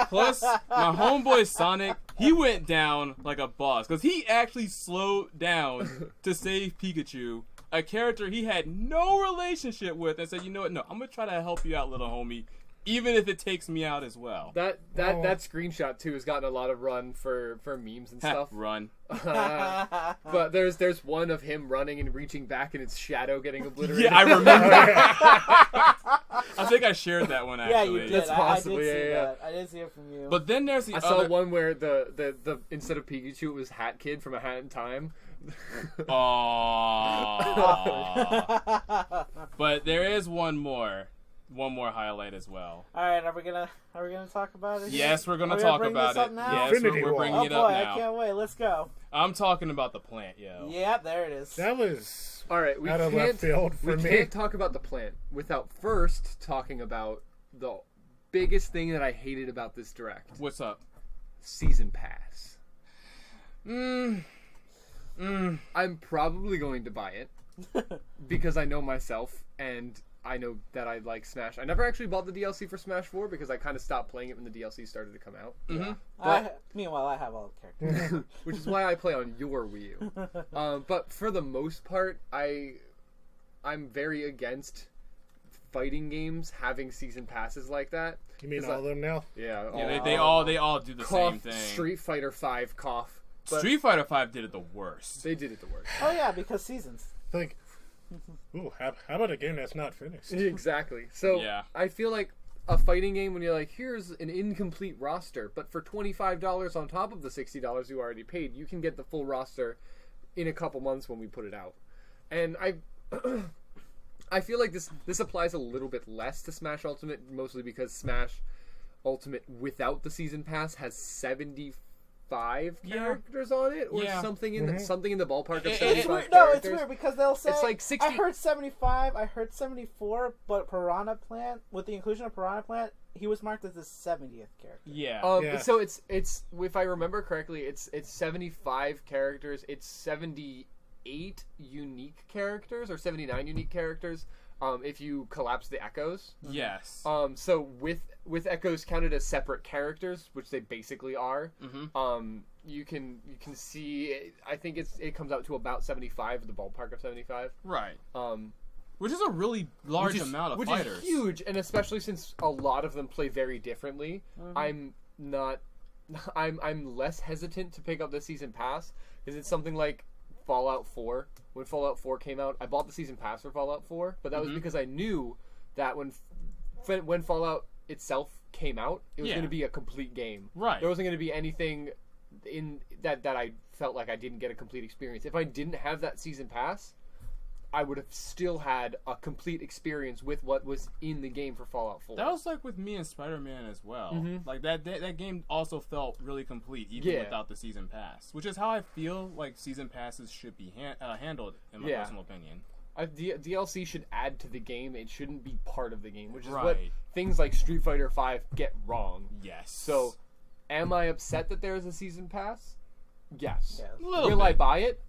Plus, my homeboy Sonic, he went down like a boss because he actually slowed down to save Pikachu, a character he had no relationship with, and said, "You know what? No, I'm gonna try to help you out, little homie, even if it takes me out as well." that screenshot too has gotten a lot of run for memes and stuff. Run. But there's one of him running and reaching back, and its shadow getting obliterated. Yeah, I remember. I think I shared that one actually. Yeah, you did. That's possible, I did see yeah. that. I did see it from you. But then there's the I other. saw one where the instead of Pikachu, it was Hat Kid from A Hat in Time. Aww. But there is one more highlight as well. All right, are we gonna talk about it? Yes, we're gonna Are we talk bring about this up it. now? Yes, Infinity we're Wall. bringing Oh it boy, up I now. can't wait. Let's go. I'm talking about the plant, yo. Yeah, there it is. That was All right, we out of left can't field for we me. can't talk about the plant without first talking about the biggest thing that I hated about this direct: What's up? Season Pass. Mm. I'm probably going to buy it because I know myself and I know that I like Smash. I never actually bought the DLC for Smash 4 because I kind of stopped playing it when the DLC started to come out. Meanwhile, I have all the characters. Which is why I play on your Wii U. But for the most part, I'm very against fighting games having season passes like that. You mean 'Cause all of them now? Yeah, Yeah, they all do the cough, same thing. Street Fighter 5 cough. But Street Fighter 5 did it the worst. they did it the worst. Oh yeah, because seasons. It's like, ooh, how about a game that's not finished? Exactly. So Yeah. I feel like a fighting game when you're like, here's an incomplete roster, but for $25 on top of the $60 you already paid, you can get the full roster in a couple months when we put it out. And I feel like this applies a little bit less to Smash Ultimate, mostly because Smash Ultimate without the season pass has 75 characters on it, or something in something in the ballpark of 75 It's weird. characters. No, it's weird because they'll say It's like 60. I heard 75, I heard 74, but Piranha Plant, with the inclusion of Piranha Plant, he was marked as the 70th character. Yeah. Yeah. So it's if I remember correctly, it's 75 characters. It's 78 unique characters or 79 unique characters. If you collapse the echoes. Yes. So with echoes counted as separate characters, which they basically are. You can see. I think it comes out to about 75, the ballpark of 75. Right. Which is a really large amount of fighters. Which is huge, and especially since a lot of them play very differently, I'm less hesitant to pick up the season pass because it's something like Fallout 4. When Fallout 4 came out, I bought the season pass for Fallout 4, but that was because I knew that when Fallout itself came out, it was going to be a complete game. Right. There wasn't going to be anything in that I felt like I didn't get a complete experience. If I didn't have that season pass, I would have still had a complete experience with what was in the game for Fallout 4. That was like with me and Spider-Man as well. Like that game also felt really complete even without the season pass, which is how I feel like season passes should be handled in my personal opinion. DLC should add to the game. It shouldn't be part of the game, which is what Right. things like Street Fighter 5 get wrong. Yes. So, am I upset that there is a season pass? Yes. Yeah. A little Will I bit. buy it?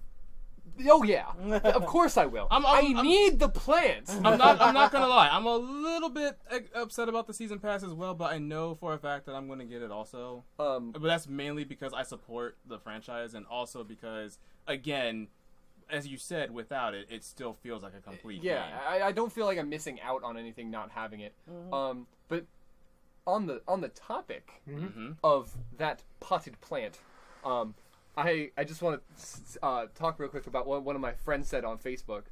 Oh yeah, of course I will. I need the plant. I'm not gonna lie. I'm a little bit upset about the season pass as well, but I know for a fact that I'm gonna get it also. But that's mainly because I support the franchise, and also because, again, as you said, without it, it still feels like a complete game. I don't feel like I'm missing out on anything not having it. But on the topic of that potted plant, I just want to talk real quick about what one of my friends said on Facebook.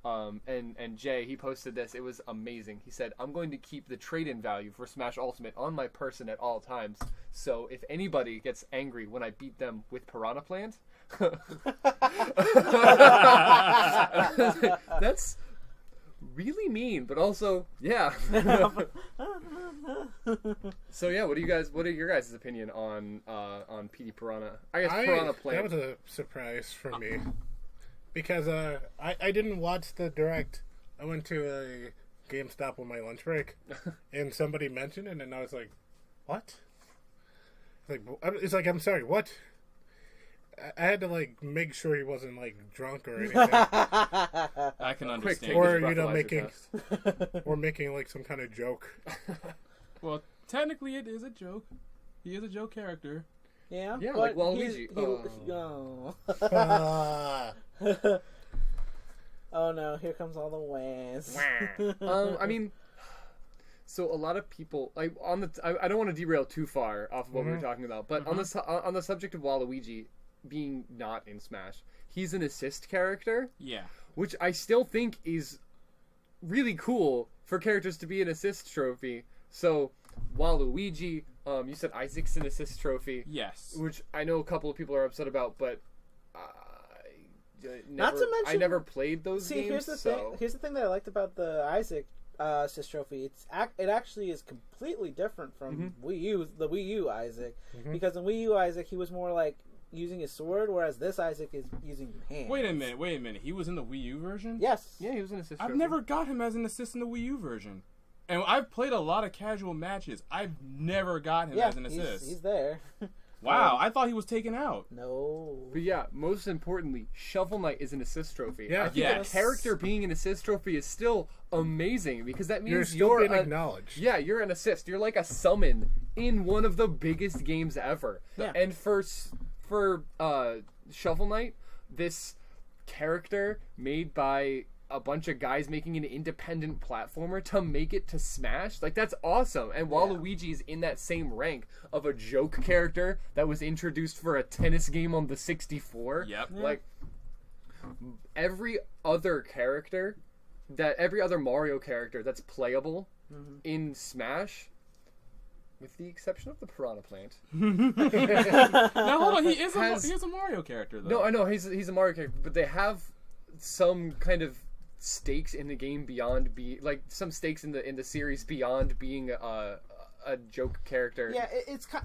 And Jay, he posted this. It was amazing. He said, "I'm going to keep the trade-in value for Smash Ultimate on my person at all times. So if anybody gets angry when I beat them with Piranha Plant," that's really mean, but also, yeah. So yeah, what are your guys' opinion on PD Piranha? I guess Piranha Plant. That was a surprise for me. Because I didn't watch the direct. I went to a GameStop on my lunch break, and somebody mentioned it, and I was like, "What?" It's like, I'm sorry, what? I had to like make sure he wasn't like drunk or anything, I can understand. or making like some kind of joke. Well, technically, it is a joke. He is a joke character. Yeah, like Waluigi. Oh no! Here comes all the ways. I mean, so a lot of people like on the. I don't want to derail too far off of what we were talking about, but on the subject of Waluigi being not in Smash, he's an assist character. Yeah, which I still think is really cool for characters to be an assist trophy. So Waluigi, you said Isaac's an assist trophy. Yes, which I know a couple of people are upset about, but. Not to mention, I never played those games. Here's the thing. Here's the thing that I liked about the Isaac assist trophy. It actually is completely different from the Wii U Isaac, because in Wii U Isaac he was more like using his sword, whereas this Isaac is using hands. Wait a minute. He was in the Wii U version? Yes. Yeah, he was an assist. I've never got him as an assist in the Wii U version, and I've played a lot of casual matches. I've never got him as an assist. He's there. Wow, I thought he was taken out. No. But yeah, most importantly, Shovel Knight is an assist trophy. Yeah. I think a character being an assist trophy is still amazing because that means you're being acknowledged. Yeah, you're an assist. You're like a summon in one of the biggest games ever. Yeah. And for Shovel Knight, this character made by a bunch of guys making an independent platformer to make it to Smash, like that's awesome. And Waluigi's in that same rank of a joke character that was introduced for a tennis game on the 64. Yep. Like every other Mario character that's playable in Smash, with the exception of the Piranha Plant. Now hold on, he is a Mario character though. No, I know he's a Mario character, but they have some kind of stakes in the game beyond some stakes in the series beyond being a joke character. Yeah,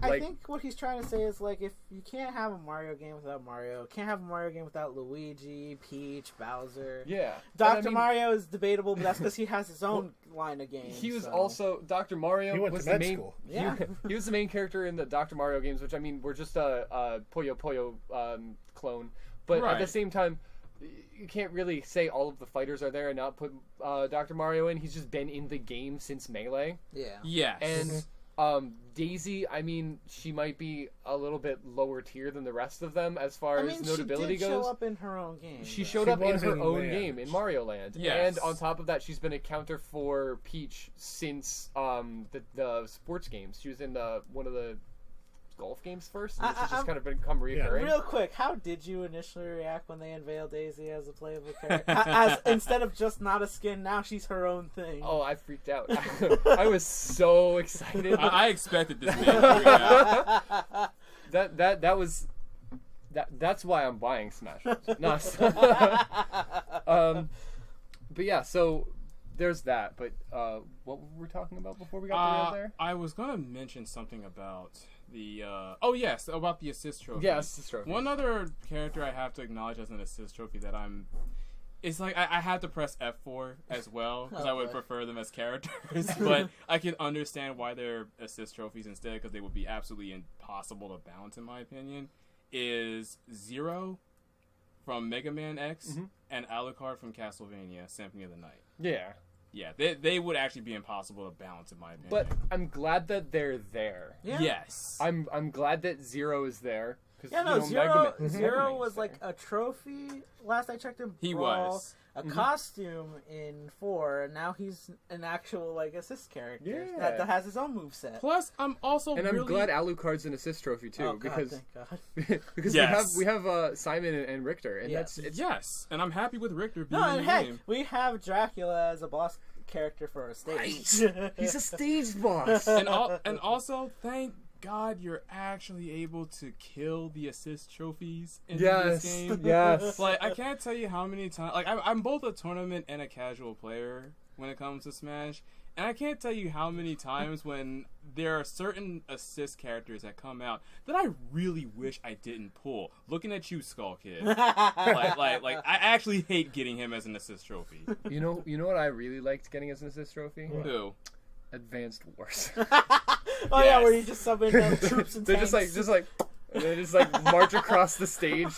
I think what he's trying to say is like, if you can't have a Mario game without Mario, can't have a Mario game without Luigi, Peach, Bowser. Yeah, Dr. Mario is debatable, but that's because he has his own line of games. He was also Dr. Mario. He went was to med school. Yeah, he was the main character in the Dr. Mario games, which I mean were just a Puyo Puyo clone, but at the same time, you can't really say all of the fighters are there and not put Dr. Mario in. He's just been in the game since Melee. Yeah. Yes. And Daisy, I mean, she might be a little bit lower tier than the rest of them as far as notability she did goes. Show up in her own game. She showed up in her own Land. game in Mario Land. Yes. And on top of that, she's been a counter for Peach since the sports games. She was in one of the golf games first, and she's just kind of become reoccurring. Real quick, how did you initially react when they unveiled Daisy as a playable character? As instead of just not a skin, now she's her own thing. Oh, I freaked out. I was so excited. I expected this man to freak out. That's why I'm buying Smash. No. But yeah, so there's that. But what were we talking about before we got derailed there? I was gonna mention something about the about the assist trophy. Yeah, assist trophy. One other character I have to acknowledge as an assist trophy that it's like I had to press F4 as well because I would prefer them as characters, but I can understand why they're assist trophies instead, because they would be absolutely impossible to balance in my opinion. Is Zero from Mega Man X and Alucard from Castlevania Symphony of the Night. Yeah. Yeah, they would actually be impossible to balance in my opinion. But I'm glad that they're there. Yeah. Yes. I'm glad that Zero is there. Yeah, no, Zero was like a trophy. Last I checked him, He Brawl, was. a costume in 4. And now he's an actual like assist character Yeah. that has his own moveset. Plus, I'm also And really... I'm glad Alucard's an assist trophy too, Oh, God, because thank God. because Yes. we have Simon and Richter, and Yes. it's Yes, and I'm happy with Richter being No, in and the hey, game. we have Dracula as a boss character for a stage. he's a stage boss. And also, thank God you're actually able to kill the assist trophies in this game. Yes. Like, I can't tell you how many times... Like, I'm both a tournament and a casual player when it comes to Smash. And I can't tell you how many times when there are certain assist characters that come out that I really wish I didn't pull. Looking at you, Skull Kid. like, I actually hate getting him as an assist trophy. You know what I really liked getting as an assist trophy? Who? Advanced Wars. Oh yeah, where you just summon troops and They're tanks. just like, and they just like march across the stage.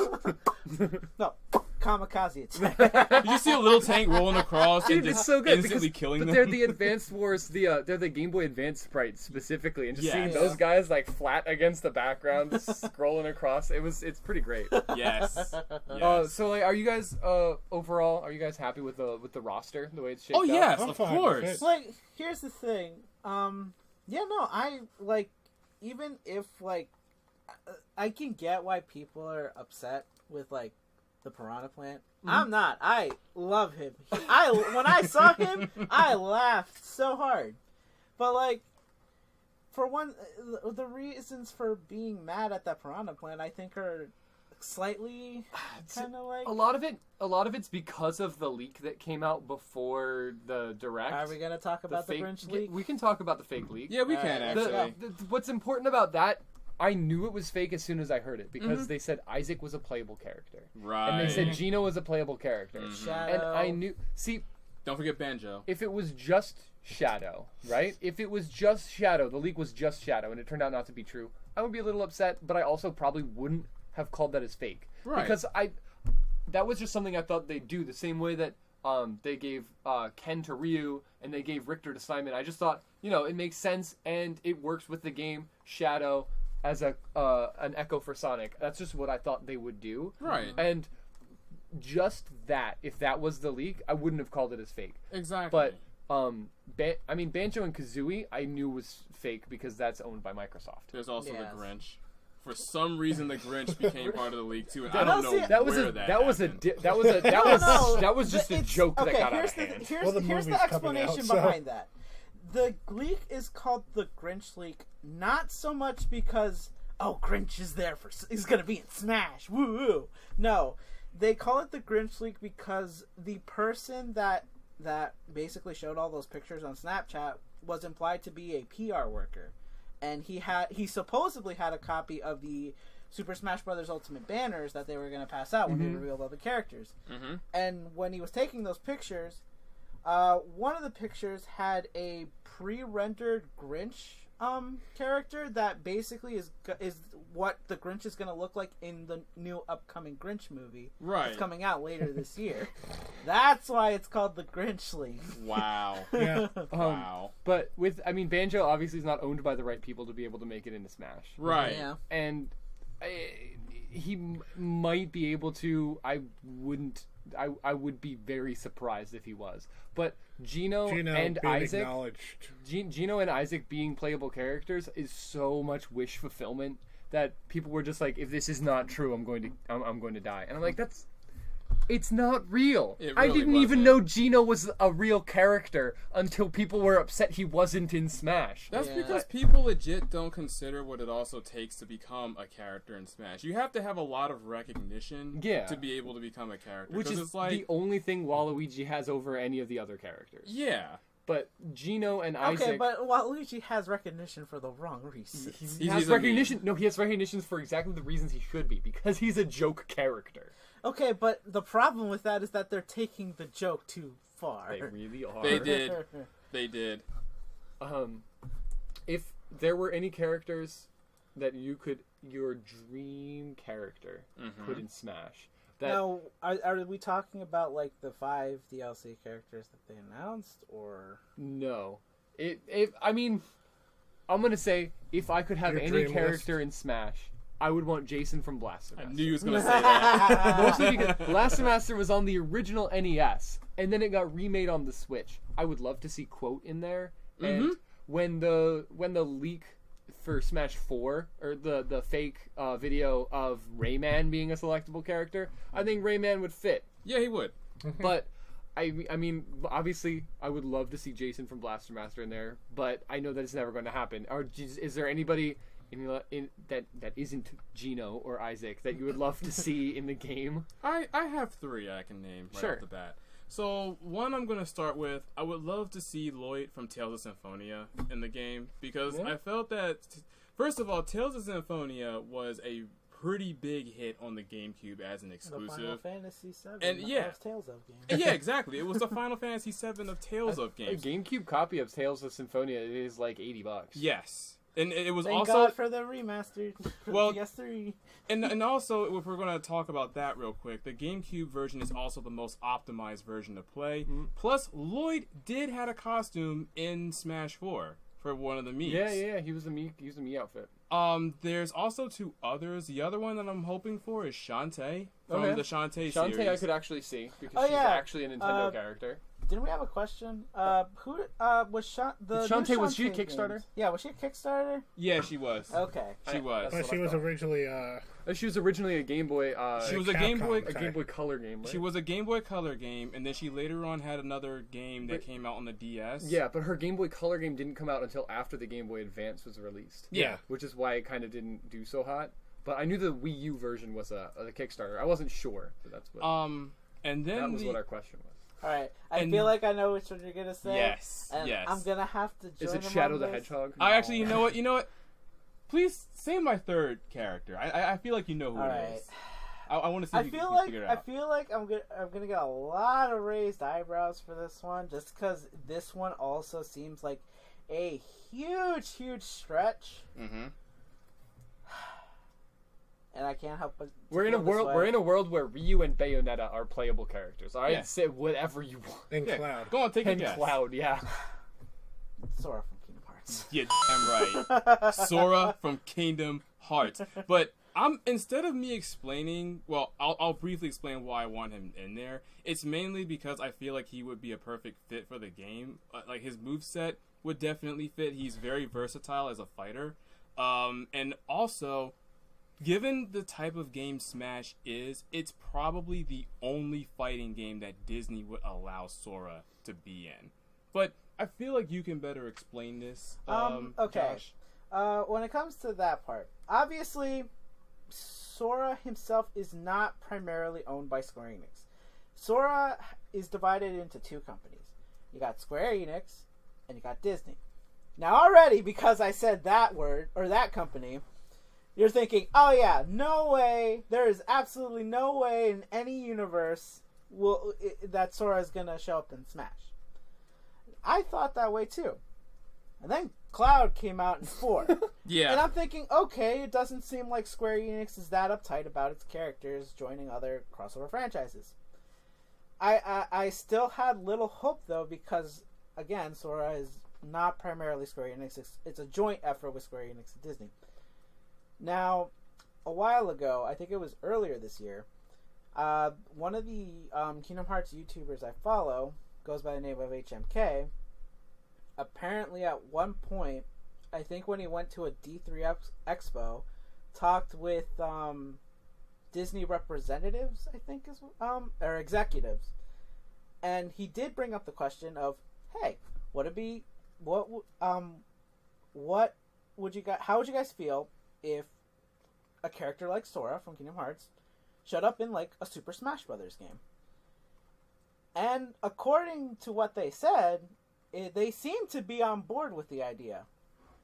No, kamikaze attack. You see a little tank rolling across Dude, and it's just so good instantly because killing but them. they're the Advanced Wars, they're the Game Boy Advance sprites specifically, and just seeing Yes. those guys like flat against the background, scrolling across, it's pretty great. Yes. So like, are you guys overall happy with the roster, the way it's shaped Oh up? yes, I'm of fine with course. it. Like, here's the thing. Yeah, no, I like, even if like, I can get why people are upset with like the Piranha Plant. I'm not. I love him. When I saw him, I laughed so hard. But like, for one, the reasons for being mad at that Piranha Plant, I think, are slightly kind of like. A lot of it's because of the leak that came out before the direct. Are we gonna talk about the fake, Grinch leak? We can talk about the fake leak. Yeah, we can Alright, actually. What's important about that, I knew it was fake as soon as I heard it, because they said Isaac was a playable character. Right. And they said Gino was a playable character. Shadow. And I knew... See, Don't forget Banjo. if it was just Shadow, right? If it was just Shadow, the leak was just Shadow, and it turned out not to be true, I would be a little upset, but I also probably wouldn't have called that as fake. Right. Because that was just something I thought they'd do, the same way that they gave Ken to Ryu, and they gave Richter to Simon. I just thought, it makes sense, and it works with the game. Shadow as an echo for Sonic. That's just what I thought they would do. Right. And just that, if that was the leak, I wouldn't have called it as fake. Exactly. But Banjo and Kazooie, I knew was fake because that's owned by Microsoft. There's also Yes. the Grinch. For some reason, the Grinch became part of the league too, and I That- don't know That was where a that that was a happened. di- that was a that was No, that was just a it's- joke that okay, got out here's of the, hand. Here's, Well, the here's movie's the coming out, explanation so- behind that. The leak is called the Grinch leak, not so much because Grinch is there he's gonna be in Smash, woo! No, they call it the Grinch leak because the person that basically showed all those pictures on Snapchat was implied to be a PR worker, and he supposedly had a copy of the Super Smash Bros. Ultimate banners that they were gonna pass out when they revealed all the characters. Mm-hmm. And when he was taking those pictures, one of the pictures had a pre-rendered Grinch character that basically is what the Grinch is going to look like in the new upcoming Grinch movie. Right. It's coming out later this year. That's why it's called the Grinch leak. Wow. Yeah. Wow. But Banjo obviously is not owned by the right people to be able to make it into Smash. Right. Yeah. And he might be able to. I would be very surprised if he was. But Gino and being Isaac, acknowledged. Gino and Isaac being playable characters is so much wish fulfillment that people were just like, if this is not true, I'm going to die. And I'm like, it's not real. It I really didn't even wasn't. know Gino was a real character until people were upset he wasn't in Smash. That's Yeah. because people legit don't consider what it also takes to become a character in Smash. You have to have a lot of recognition to be able to become a character. Which 'Cause is it's like, the only thing Waluigi has over any of the other characters. yeah. But Gino and Okay, Isaac... but Waluigi has recognition for the wrong reasons. He He's has a recognition. No, he has recognition for exactly the reasons he should be, because he's a joke character. Okay, but the problem with that is that they're taking the joke too far. They really are. They did. They did. If there were any characters that your dream character put in Smash, Now, are we talking about like the 5 DLC characters that they announced, or No. I mean, I'm going to say, if I could have Your any dream character in Smash, I would want Jason from Blaster I Master. knew you was gonna say that. Mostly because Blaster Master was on the original NES, and then it got remade on the Switch. I would love to see Quote in there. And when the leak for Smash 4, or the fake video of Rayman being a selectable character, I think Rayman would fit. Yeah, he would. But I mean, obviously, I would love to see Jason from Blaster Master in there, but I know that it's never going to happen. Or is there anybody that isn't Gino or Isaac that you would love to see in the game? I have 3 I can name right off the bat. So, one I'm going to start with, I would love to see Lloyd from Tales of Symphonia in the game, because I felt that, first of all, Tales of Symphonia was a pretty big hit on the GameCube as an exclusive. the Final Fantasy VII And Tales of game? Yeah, exactly. It was the Final Fantasy VII of Tales of games. A GameCube copy of Tales of Symphonia is like $80. Yes. And it was Thank also... God for the remastered for Well, the PS3. And also, if we're going to talk about that real quick, the GameCube version is also the most optimized version to play. Plus, Lloyd did had a costume in Smash 4 for one of the Miis. Yeah, he was a Mii outfit. There's also 2 others. The other one that I'm hoping for is Shantae from the Shantae series. Shantae I could actually see, because she's actually a Nintendo character. Didn't we have a question? Who was Shantae, was she a Kickstarter? Games? Yeah, was she a Kickstarter? Yeah, she was. Okay. She was. But she was originally She was originally a Game Boy. She was a Capcom Game Boy. type. A Game Boy Color game. Right? She was a Game Boy Color game, and then she later on had another game that came out on the DS. Yeah, but her Game Boy Color game didn't come out until after the Game Boy Advance was released. Yeah. Which is why it kind of didn't do so hot. But I knew the Wii U version was a Kickstarter. I wasn't sure, but that's what. And then that was what our question was. All right. I feel like I know which one you're gonna say. Yes. And yes. I'm gonna have to join Is it them Shadow on the this. Hedgehog? I actually, you know what? Please say my 3rd character. I feel like you know who All it right. is. I want to see if you can figure it out. I feel like I'm gonna get a lot of raised eyebrows for this one, just because this one also seems like a huge stretch. Mm-hmm. And I can't help but We're in a world where Ryu and Bayonetta are playable characters. All right, say whatever you want. in Cloud. Go on, take a And guess. Cloud, yeah. Sora from Kingdom Hearts. Yeah, damn right. Sora from Kingdom Hearts. But instead of me explaining, well, I'll briefly explain why I want him in there. It's mainly because I feel like he would be a perfect fit for the game. Like, his moveset would definitely fit. He's very versatile as a fighter. And also, given the type of game Smash is, it's probably the only fighting game that Disney would allow Sora to be in. But I feel like you can better explain this. Okay. Josh. When it comes to that part, obviously, Sora himself is not primarily owned by Square Enix. Sora is divided into 2 companies. You got Square Enix, and you got Disney. Now already, because I said that word, or that company, you're thinking, oh yeah, no way, there is absolutely no way in any universe that Sora is going to show up in Smash. I thought that way too. And then Cloud came out in 4. Yeah. And I'm thinking, okay, it doesn't seem like Square Enix is that uptight about its characters joining other crossover franchises. I still had little hope, though, because, again, Sora is not primarily Square Enix. It's a joint effort with Square Enix and Disney. Now, a while ago, I think it was earlier this year, one of the Kingdom Hearts YouTubers I follow goes by the name of HMK. Apparently, at one point, I think when he went to a D3 Expo, talked with Disney representatives, I think or executives, and he did bring up the question of, hey, how would you guys feel if a character like Sora from Kingdom Hearts showed up in like a Super Smash Brothers game? And according to what they said, they seem to be on board with the idea,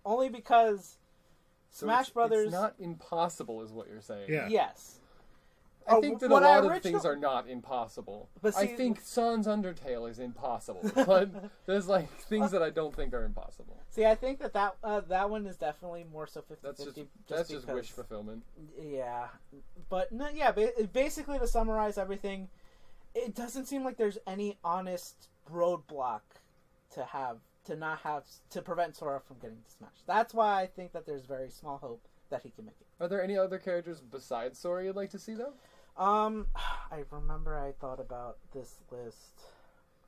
only because Smash Brothers. It's not impossible, is what you're saying. Yeah. Yes. I think that a what lot of original- things are not impossible. But I see- think Sans Undertale is impossible, but there's like things that I don't think are impossible. See, I think that one is definitely more so 50-50. That's just because- wish fulfillment. Yeah, but no, yeah. Basically, to summarize everything, it doesn't seem like there's any honest roadblock to prevent Sora from getting to Smash. That's why I think that there's very small hope that he can make it. Are there any other characters besides Sora you'd like to see though? I remember I thought about this list.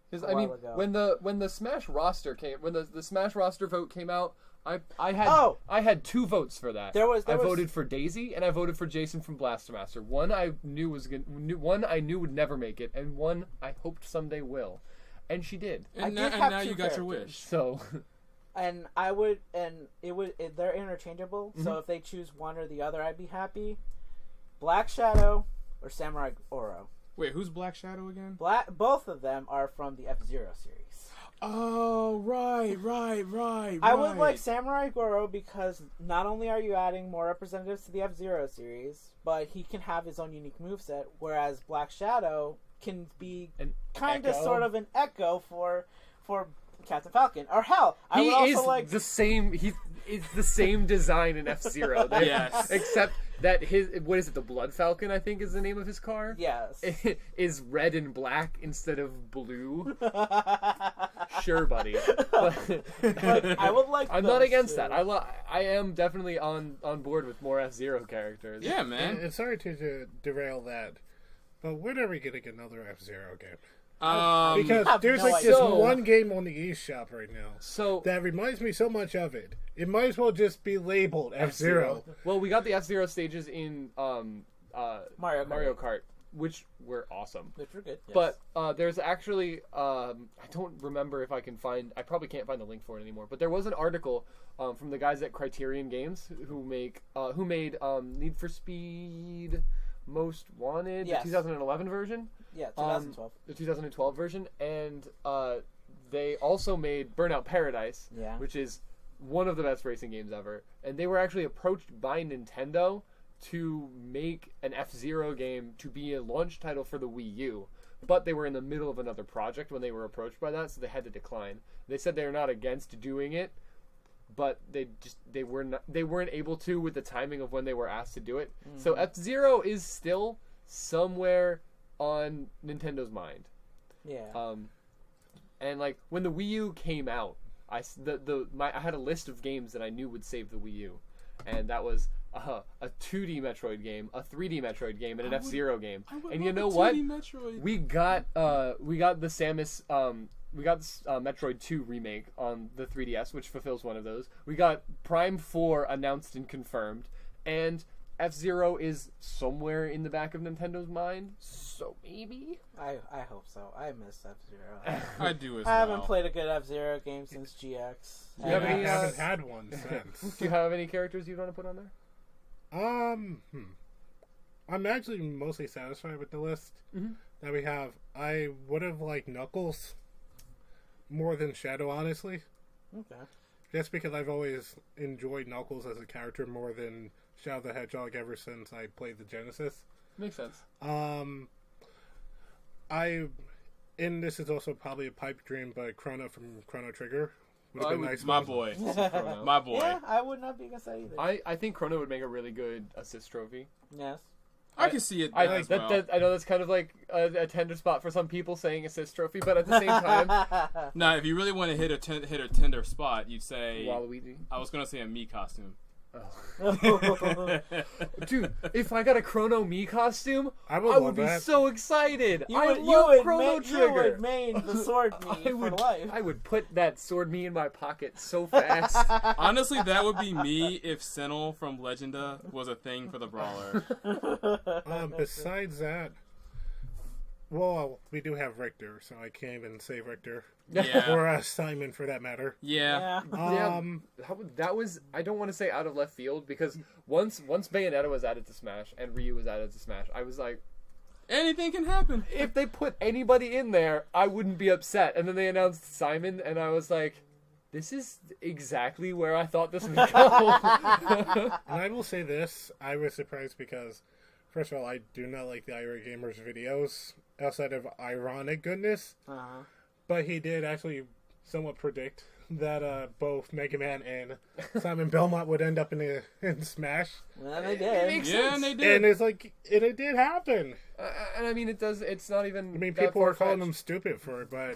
Because A I mean, while ago. when the Smash roster when the Smash roster vote came out, I had 2 votes for that. I voted for Daisy and I voted for Jason from Blaster Master. One I knew would never make it, and one I hoped someday will, and she did. And I did now, have and now two you got your characters. wish. So And they're interchangeable. So if they choose one or the other, I'd be happy. Black Shadow or Samurai Oro. Wait, who's Black Shadow again? Both of them are from the F-Zero series. Oh, right. I would like Samurai Goro because not only are you adding more representatives to the F-Zero series, but he can have his own unique moveset, whereas Black Shadow can be kind of sort of an echo for Captain Falcon. Or hell, I would also like the same. He is the same design in F-Zero. Yes. Except that what is it? The Blood Falcon, I think, is the name of his car. yes. Is red and black instead of blue. Sure, buddy. But I would like. I'm not those against two. that. I am definitely on board with more F-Zero characters. Yeah, man. And sorry to derail that, but when are we getting another F-Zero game? Because have there's no like idea. this So- one game on the eShop right now So that reminds me so much of it. It might as well just be labeled F-Zero. well, we got the F-Zero stages in Mario Kart, which were awesome. Which were good. Yes. But there's actually I don't remember if I can find. I probably can't find the link for it anymore. But there was an article from the guys at Criterion Games who made Need for Speed Most Wanted, Yes. the 2011 version, yeah, 2012. the 2012 version, and they also made Burnout Paradise, Yeah. which is one of the best racing games ever. And they were actually approached by Nintendo to make an F-Zero game to be a launch title for the Wii U. But they were in the middle of another project when they were approached by that, so they had to decline. They said they were not against doing it, but they weren't able to with the timing of when they were asked to do it. So F-Zero is still somewhere on Nintendo's mind. Yeah. And like when the Wii U came out, I had a list of games that I knew would save the Wii U, and that was a 2D Metroid game, a 3D Metroid game, and an F-Zero game. And you know what? We got the Samus Metroid 2 remake on the 3DS, which fulfills one of those. We got Prime 4 announced and confirmed, and F-Zero is somewhere in the back of Nintendo's mind, so maybe? I hope so. I miss F-Zero. I do as I well. haven't played a good F-Zero game since GX. Do you have I any, haven't had one since. Do you have any characters you'd want to put on there? I'm actually mostly satisfied with the list that we have. I would have liked Knuckles more than Shadow, honestly. Okay. Just because I've always enjoyed Knuckles as a character more than Shadow the Hedgehog ever since I played the Genesis. Makes sense. And this is also probably a pipe dream, but Chrono from Chrono Trigger would have been nice. My one. boy. Chrono. My boy. Yeah, I would not be against that either. I think Chrono would make a really good assist trophy. Yes. I can see it I as that, well. that I know that's kind of like a tender spot for some people saying assist trophy, but at the same time, Now, if you really want to hit a tender spot, you'd say... Waluigi. I was going to say a me costume. Dude, if I got a Chrono Me costume, I would I love would be that. so excited. You I would, love Chrono you Trigger. would main the sword me I for would, life. I would put that sword me in my pocket so fast. Honestly, that would be me if Senel from Legenda was a thing for the brawler. Besides that, well, we do have Richter, so I can't even say Richter. Yeah. Or Simon, for that matter. Yeah. Yeah, that was, I don't want to say out of left field, because once Bayonetta was added to Smash and Ryu was added to Smash, I was like, Anything can happen. if they put anybody in there, I wouldn't be upset. And then they announced Simon, and I was like, this is exactly where I thought this would go. And I will say this, I was surprised because First of all, I do not like the Ira Gamer's videos outside of ironic goodness. Uh-huh. But he did actually somewhat predict that both Mega Man and Simon Belmont would end up in Smash. Well, they did. Yeah, and they did. And it's like, and it did happen. And I mean, it does. It's not even. I mean, that people are calling far-fetched. him stupid for it, but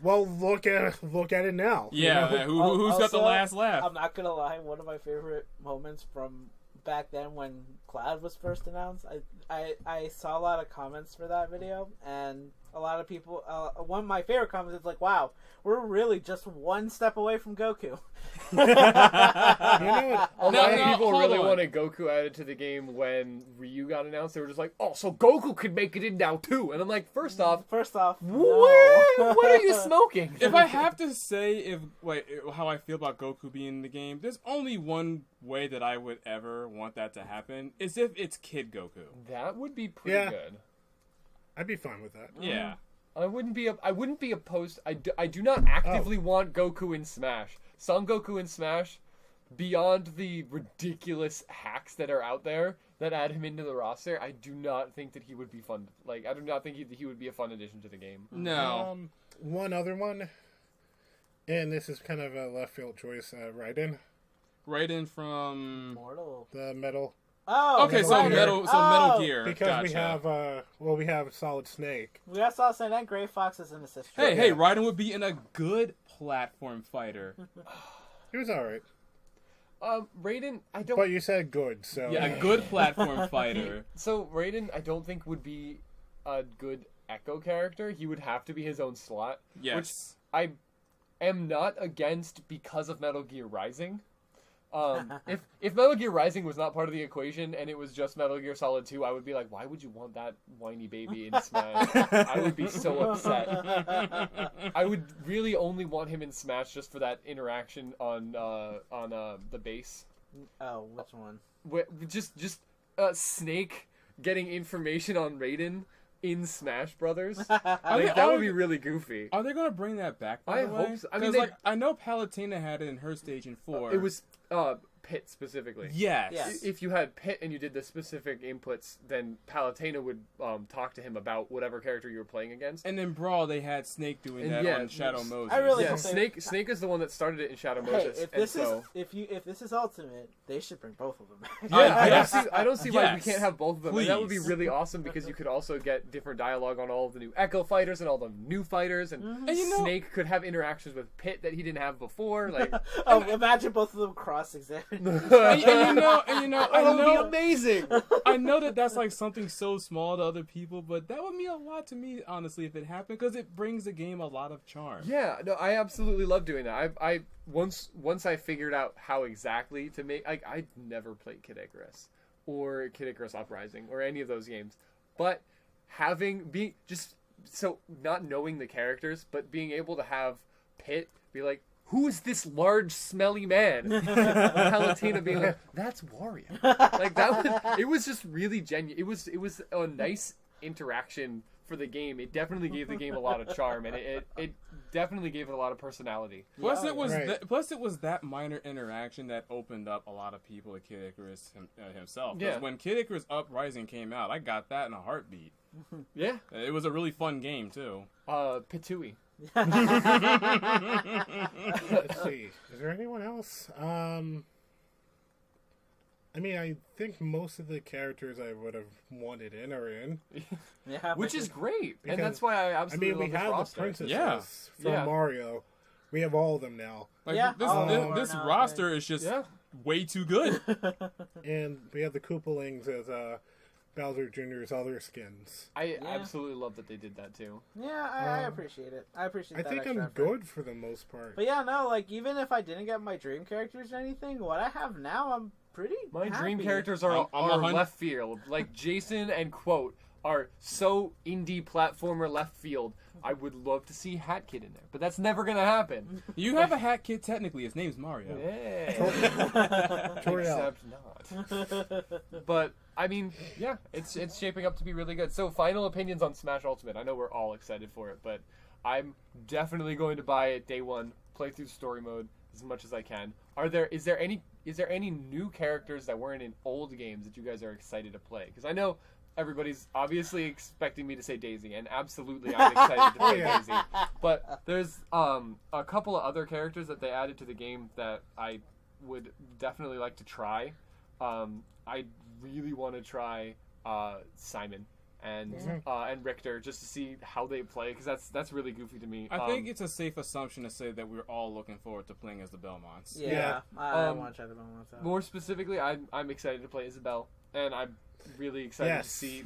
well, look at it now. Yeah, you know? who's got the Also, last laugh? I'm not gonna lie. One of my favorite moments from back then when Cloud was first announced, I saw a lot of comments for that video, and a lot of people. One of my favorite comments is like, "Wow, we're really just one step away from Goku." You know what? A No, lot of no, people hold really on. wanted Goku added to the game when Ryu got announced. They were just like, "Oh, so Goku could make it in now too." And I'm like, first off, First off, what are you smoking? If I have to say how I feel about Goku being in the game, there's only one way that I would ever want that to happen, is if it's Kid Goku. That would be pretty Yeah. good. I'd be fine with that. Yeah. I wouldn't be opposed. I do not actively want Goku in Smash. Son Goku in Smash, beyond the ridiculous hacks that are out there that add him into the roster, I do not think that he would be fun. Like, I do not think he would be a fun addition to the game. No. One other one, and this is kind of a left field choice. Raiden, Right in from... Mortal. the metal, Oh, Okay, so right. Metal Oh, Gear. because Gotcha. we have Solid Snake. We got Solid Snake and Gray Fox as an assist. Hey, Raiden would be in a good platform fighter. He was all right, Raiden, I don't. but you said good, so Yeah, a good platform fighter. So Raiden, I don't think would be a good Echo character. He would have to be his own slot. Yes. I am not against because of Metal Gear Rising. If Metal Gear Rising was not part of the equation and it was just Metal Gear Solid 2, I would be like, why would you want that whiny baby in Smash? I would be so upset. I would really only want him in Smash just for that interaction on the base. Oh, which one? Just Snake getting information on Raiden in Smash Brothers. Like, that would be really goofy. Are they going to bring that back, by I the way? hope so. I mean, 'Cause, like, I know Palutena had it in her Station 4. It was Pit specifically. Yes. Yes. If you had Pit and you did the specific inputs, then Palutena would talk to him about whatever character you were playing against. And then Brawl, they had Snake doing And that yeah, on Shadow Moses. I really Yeah, hope they- Snake is the one that started it in Shadow Hey, Moses. if and this so, is if this is Ultimate, they should bring both of them back. I don't see why we Yes. can't have both of them. And that would be Please. really awesome because you could also get different dialogue on all of the new Echo fighters and all the new fighters, and And you know- Snake could have interactions with Pit that he didn't have before. Like, Oh, imagine both of them cross-examined. and you know, I that would be know, amazing. I know that that's like something so small to other people, but that would mean a lot to me, honestly, if it happened, because it brings the game a lot of charm. Yeah, no, I absolutely love doing that. I once I figured out how exactly to make, I never played Kid Icarus or Kid Icarus Uprising or any of those games, but not knowing the characters, but being able to have Pit be like, who is this large, smelly man? Palutena being like, that's Wario. Like it was just really genuine. It was a nice interaction for the game. It definitely gave the game a lot of charm, and it definitely gave it a lot of personality. Plus, Yeah, it was right. it was that minor interaction that opened up a lot of people to Kid Icarus himself. 'Cause Yeah. when Kid Icarus Uprising came out, I got that in a heartbeat. Yeah, It was a really fun game too. Pitui. Let's see. Is there anyone else? I mean, I think most of the characters I would have wanted in are in. Yeah, Which but- is great, Because, and that's why I I absolutely mean, we love this have the roster. princesses Yeah. from Yeah. Mario. We have all of them now. Like Yeah. this, Oh, this no, roster is just Yeah. way too good. And we have the Koopalings as Bowser Jr.'s other skins. I absolutely love that they did that too. Yeah, I appreciate it. I appreciate I that think extra I'm effort. good for the most part. But yeah, no, like, even if I didn't get my dream characters or anything, what I have now, I'm pretty My dream happy. characters are, I'm are 100 left field. Like Jason and Quote are so indie platformer left field. I would love to see Hat Kid in there, but that's never gonna happen. You have a hat kid technically. His name's Mario. Toriel. Except not. But I mean, yeah, it's shaping up to be really good. So, final opinions on Smash Ultimate. I know we're all excited for it, but I'm definitely going to buy it day one, play through story mode, as much as I can. Is there any new characters that weren't in old games that you guys are excited to play? Because I know everybody's obviously expecting me to say Daisy, and absolutely I'm excited to play Daisy. But there's a couple of other characters that they added to the game that I would definitely like to try. I really want to try Simon and Richter just to see how they play, because that's really goofy to me. I think it's a safe assumption to say that we're all looking forward to playing as the Belmonts. Yeah. I want to try the Belmonts out. More specifically, I'm excited to play Isabel, and I'm really excited to see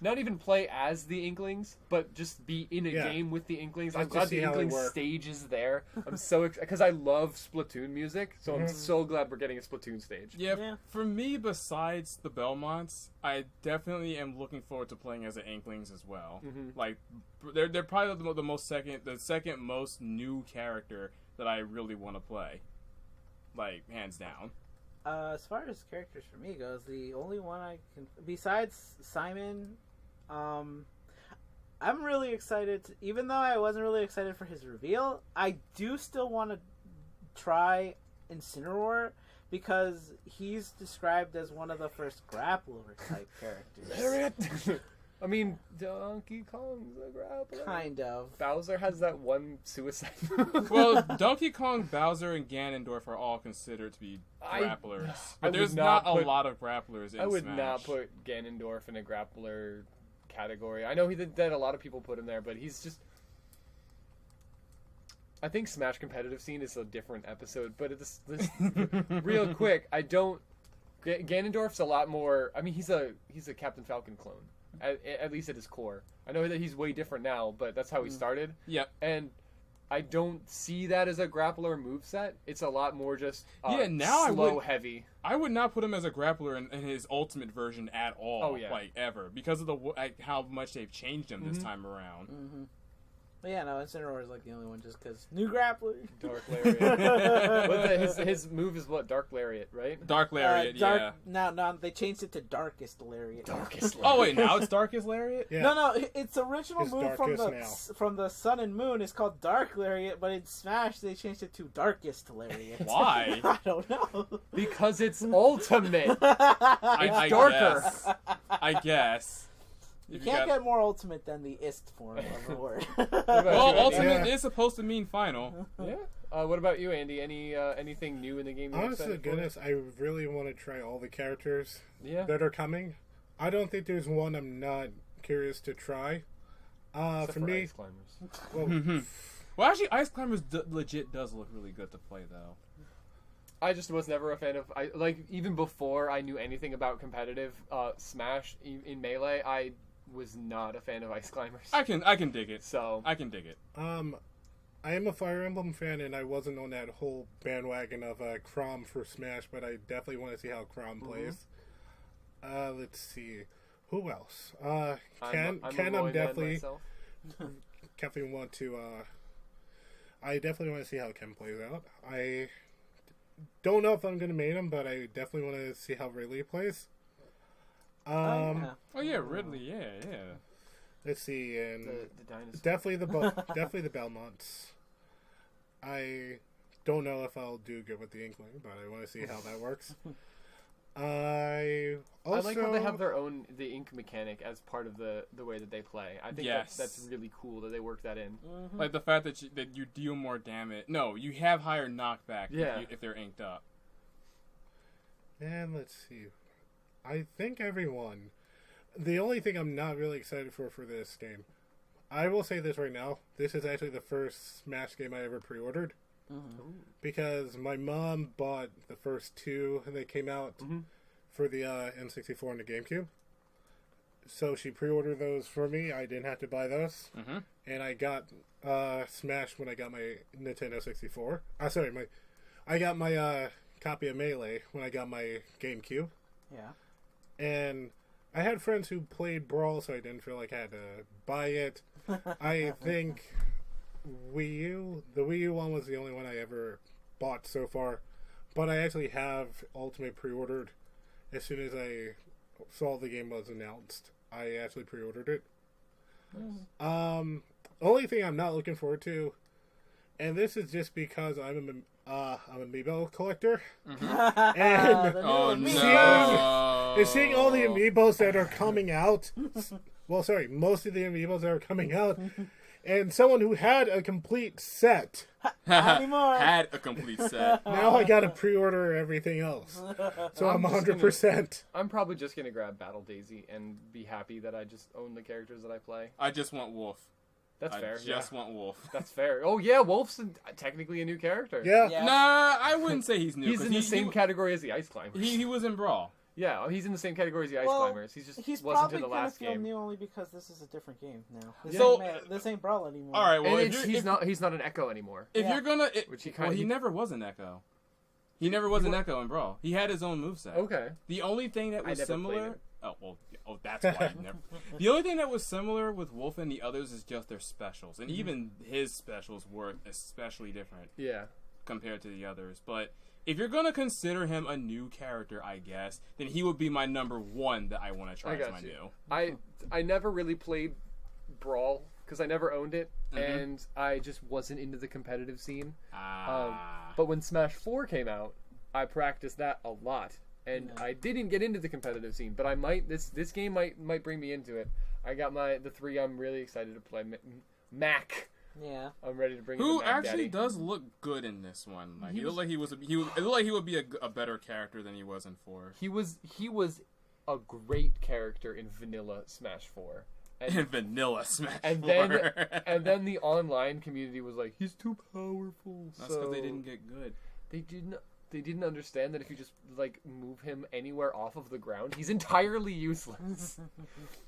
not even play as the Inklings, but just be in a game with the Inklings. I'm glad the Inklings stage is there. I'm so because I love Splatoon music, so I'm so glad we're getting a Splatoon stage. Yeah, for me, besides the Belmonts, I definitely am looking forward to playing as the Inklings as well. Like, they're probably the second most new character that I really want to play, like hands down. As far as characters for me goes, the only one I can, besides Simon, I'm really excited. Even though I wasn't really excited for his reveal, I do still want to try Incineroar, because he's described as one of the first grappler type characters. I mean, Donkey Kong's a grappler. Kind of. Bowser has that one suicide. Well, Donkey Kong, Bowser, and Ganondorf are all considered to be grapplers. But there's not a lot of grapplers in Smash. I would not put Ganondorf in a grappler category. I know that a lot of people put him there, but he's just... I think Smash competitive scene is a different episode, but this real quick, I don't... Ganondorf's a lot more... I mean, he's a Captain Falcon clone. At least at his core. I know that he's way different now, but that's how he started. Yep. And I don't see that as a grappler moveset. It's a lot more just heavy. I would not put him as a grappler in his ultimate version at all. Oh, yeah. Like, ever. Because of how much they've changed him this time around. Mm-hmm. But yeah, no, Incineroar is like the only one just because new grappler. Dark Lariat. his move is what? Dark Lariat, right? Dark Lariat, yeah. No, they changed it to Darkest Lariat. Darkest Lariat. Oh, wait, now it's Darkest Lariat? Yeah. No, its original move from the Sun and Moon is called Dark Lariat, but in Smash they changed it to Darkest Lariat. Why? I don't know. Because it's ultimate. It's darker. I guess. You can't get more ultimate than the ist form of the word. Well, ultimate is supposed to mean final. Yeah. What about you, Andy? Anything new in the game? Honest to goodness, I really want to try all the characters that are coming. I don't think there's one I'm not curious to try. For me, Ice Climbers. Well, actually, Ice Climbers legit does look really good to play, though. I just was never a fan of... even before I knew anything about competitive Smash in Melee, I was not a fan of Ice Climbers. I can dig it. So I can dig it. I am a Fire Emblem fan, and I wasn't on that whole bandwagon of Chrom for Smash, but I definitely want to see how Chrom plays. Let's see. Who else? I'm definitely... definitely want to... I definitely want to see how Ken plays out. I don't know if I'm going to main him, but I definitely want to see how Ridley plays. Ridley, yeah. Let's see, and the dinosaur. Definitely the Belmonts. I don't know if I'll do good with the Inkling, but I want to see how that works. I like how they have the ink mechanic as part of the way that they play. I think that's really cool that they work that in. Mm-hmm. Like the fact that you deal more damage. No, you have higher knockback if they're inked up. And let's see. I think everyone. The only thing I'm not really excited for this game, I will say this right now. This is actually the first Smash game I ever pre-ordered. Mm-hmm. Because my mom bought the first two and they came out for the N64 and the GameCube. So she pre-ordered those for me. I didn't have to buy those. Mm-hmm. And I got Smash when I got my Nintendo 64. I got my copy of Melee when I got my GameCube. Yeah. And I had friends who played Brawl, so I didn't feel like I had to buy it. I think the Wii U one was the only one I ever bought so far. But I actually have Ultimate pre-ordered. As soon as I saw the game was announced, I actually pre-ordered it. Nice. Only thing I'm not looking forward to, and this is just because I'm I'm an amiibo collector. The new Oh amiibo. no! Seeing all the amiibos that are coming out. Well, sorry, most of the amiibos that are coming out. And someone who had a complete set. Not anymore. Had a complete set. Now I gotta pre-order everything else. So I'm 100%. I'm probably just gonna grab Battle Daisy and be happy that I just own the characters that I play. I just want Wolf. That's fair. I just want Wolf. That's fair. Oh yeah, Wolf's technically a new character. Yeah. Yeah. Nah, I wouldn't say he's new. He's 'cause in the same category as the Ice Climbers. He was in Brawl. Yeah, he's in the same category as the Ice Well, Climbers. He's He's wasn't probably in the gonna last feel game. new only because this is a different game now. So- This ain't Brawl anymore. All right, well, And if he's not an Echo anymore. If Yeah. you're gonna, Which he well, kinda- he never was an Echo. He never was an Echo in Brawl. He had his own moveset. Okay. The only thing that I was never played similar. it. That's why I never. The only thing that was similar with Wolf and the others is just their specials, and even his specials were especially different Yeah. compared to the others. But if you're gonna consider him a new character, I guess, then he would be my number one that I want to try I as got my you. new. I never really played Brawl because I never owned it, Mhm. and I just wasn't into the competitive scene. Ah. But when Smash 4 came out, I practiced that a lot, and Yeah. I didn't get into the competitive scene. But I might. This game might bring me into it. I got the three I'm really excited to play. Mac. Yeah. I'm ready to bring. Who in the Mac actually Daddy. does look good in this one? Like, He he looked like he was. It looked like he would be a better character than he was in 4. He was a great character in Vanilla Smash 4. And Vanilla Smash And 4. then the online community was like, he's too powerful. That's so because they didn't get good. They didn't understand that if you just like move him anywhere off of the ground, he's entirely useless.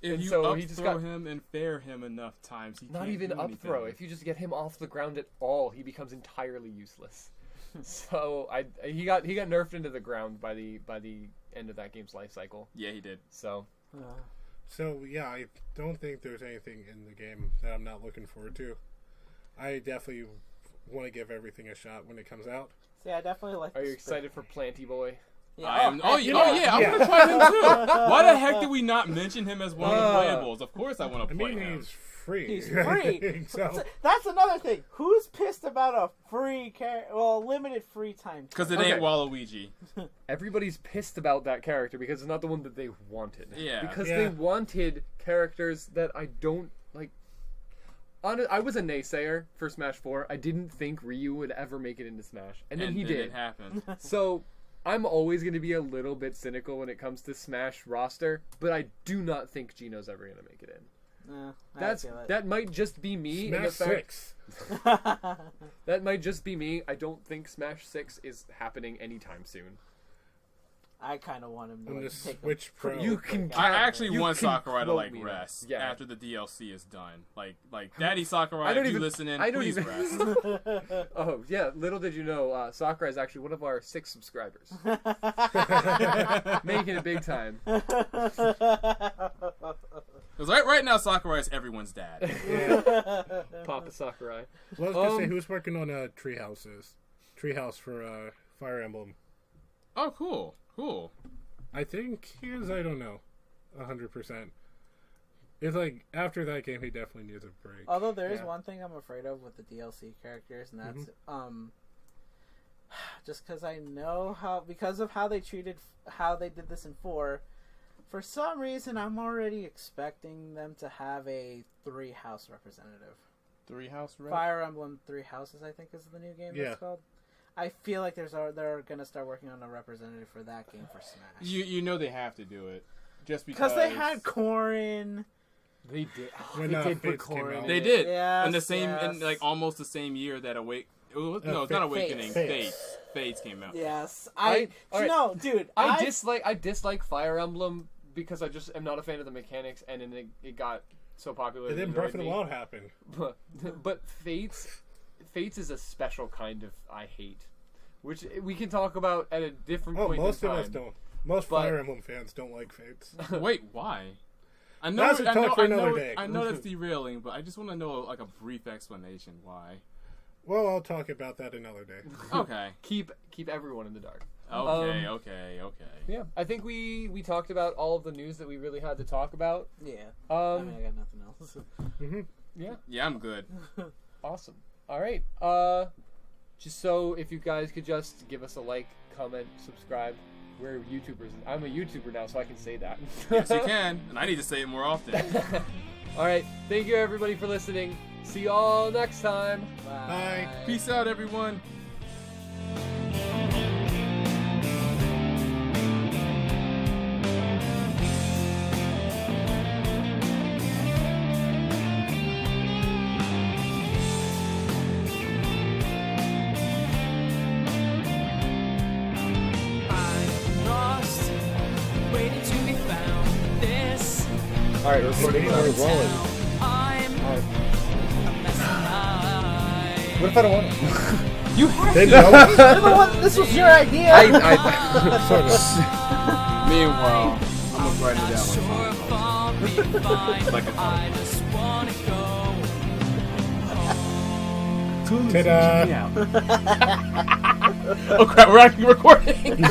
If And you so up he just throw got- him and fair him enough times, he Not can't even do up throw. anything. If you just get him off the ground at all, he becomes entirely useless. So he got nerfed into the ground by the end of that game's life cycle. Yeah, he did. So So, yeah, I don't think there's anything in the game that I'm not looking forward to. I definitely want to give everything a shot when it comes out. See, I definitely like. are you the spirit. excited for Planty Boy? Yeah. I am, heck yeah, I yeah. want to try him too. Why the heck did we not mention him as one of the playables? Of course, I want I to play mean, him. he's free. He's free. So, That's another thing. Who's pissed about a limited free time? Because it Okay. ain't Waluigi. Everybody's pissed about that character because it's not the one that they wanted. Yeah. Because Yeah. they wanted characters that I don't like. I was a naysayer for Smash 4. I didn't think Ryu would ever make it into Smash, and then he did. It happened. So I'm always going to be a little bit cynical when it comes to Smash roster, but I do not think Gino's ever going to make it in. That might just be me. and the Smash fact- 6. That might just be me. I don't think Smash 6 is happening anytime soon. I kind of want him to On the like, take Switch Pro. You can. I actually You want can Sakurai to quote like me. rest Yeah. after the DLC is done. Like Daddy I Sakurai, don't if you even- listening, I don't please even- rest. Oh yeah, little did you know, Sakurai is actually one of our 6 subscribers, making it big time. Because right now Sakurai is everyone's dad. Yeah. Papa Sakurai. Well, I was going to say, who's working on Treehouse for Fire Emblem. Oh, cool. I think he is, I don't know, 100%. It's like, after that game, he definitely needs a break. Although there is Yeah. one thing I'm afraid of with the DLC characters, and that's just because I know because of how they did this in 4. For some reason, I'm already expecting them to have a 3-house representative. 3-house rep? Fire Emblem 3 Houses, I think, is the new game Yeah. that's called. I feel like they're gonna start working on a representative for that game for Smash. You know they have to do it. Just because Because they had Corrin. They did. When, they did put Fates came Corrin out. in They it. did. Yes, in the same yes. in like almost the same year that no, it's not Fates. Awakening. Fates. Fates came out. Yes, Alright. no, dude. I dislike Fire Emblem because I just am not a fan of the mechanics, and then it got so popular. And that then it Breath of annoyed the me. Wild happened. But Fates is a special kind of I hate, which we can talk about at a different Oh, point most in of time. us don't. Most But- Fire Emblem fans don't like Fates. Wait, why? I know, That's a talk for another day. I know that's derailing, but I just want to know like a brief explanation why. Well, I'll talk about that another day. Okay. Keep everyone in the dark. Okay. Yeah, I think we talked about all of the news that we really had to talk about. Yeah. I Um, mean, I got nothing else. yeah, Yeah, I'm good. awesome. All right. just so if you guys could just give us a like, comment, subscribe. We're YouTubers. I'm a YouTuber now, so I can say that. Yes, you can. And I need to say it more often. All right. Thank you, everybody, for listening. See y'all next time. Bye. Peace out, everyone. All right, recording. We're rolling. What if I don't want to? You have They to. know. This was your idea. Sort of. Meanwhile, I'm gonna write it down. Like a Ta-da. Oh crap, we're actually recording.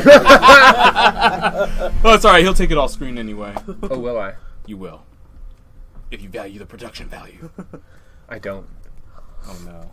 Oh, it's alright, he'll take it off screen anyway. Oh, will I? You will. If you value the production value. I don't. Oh no.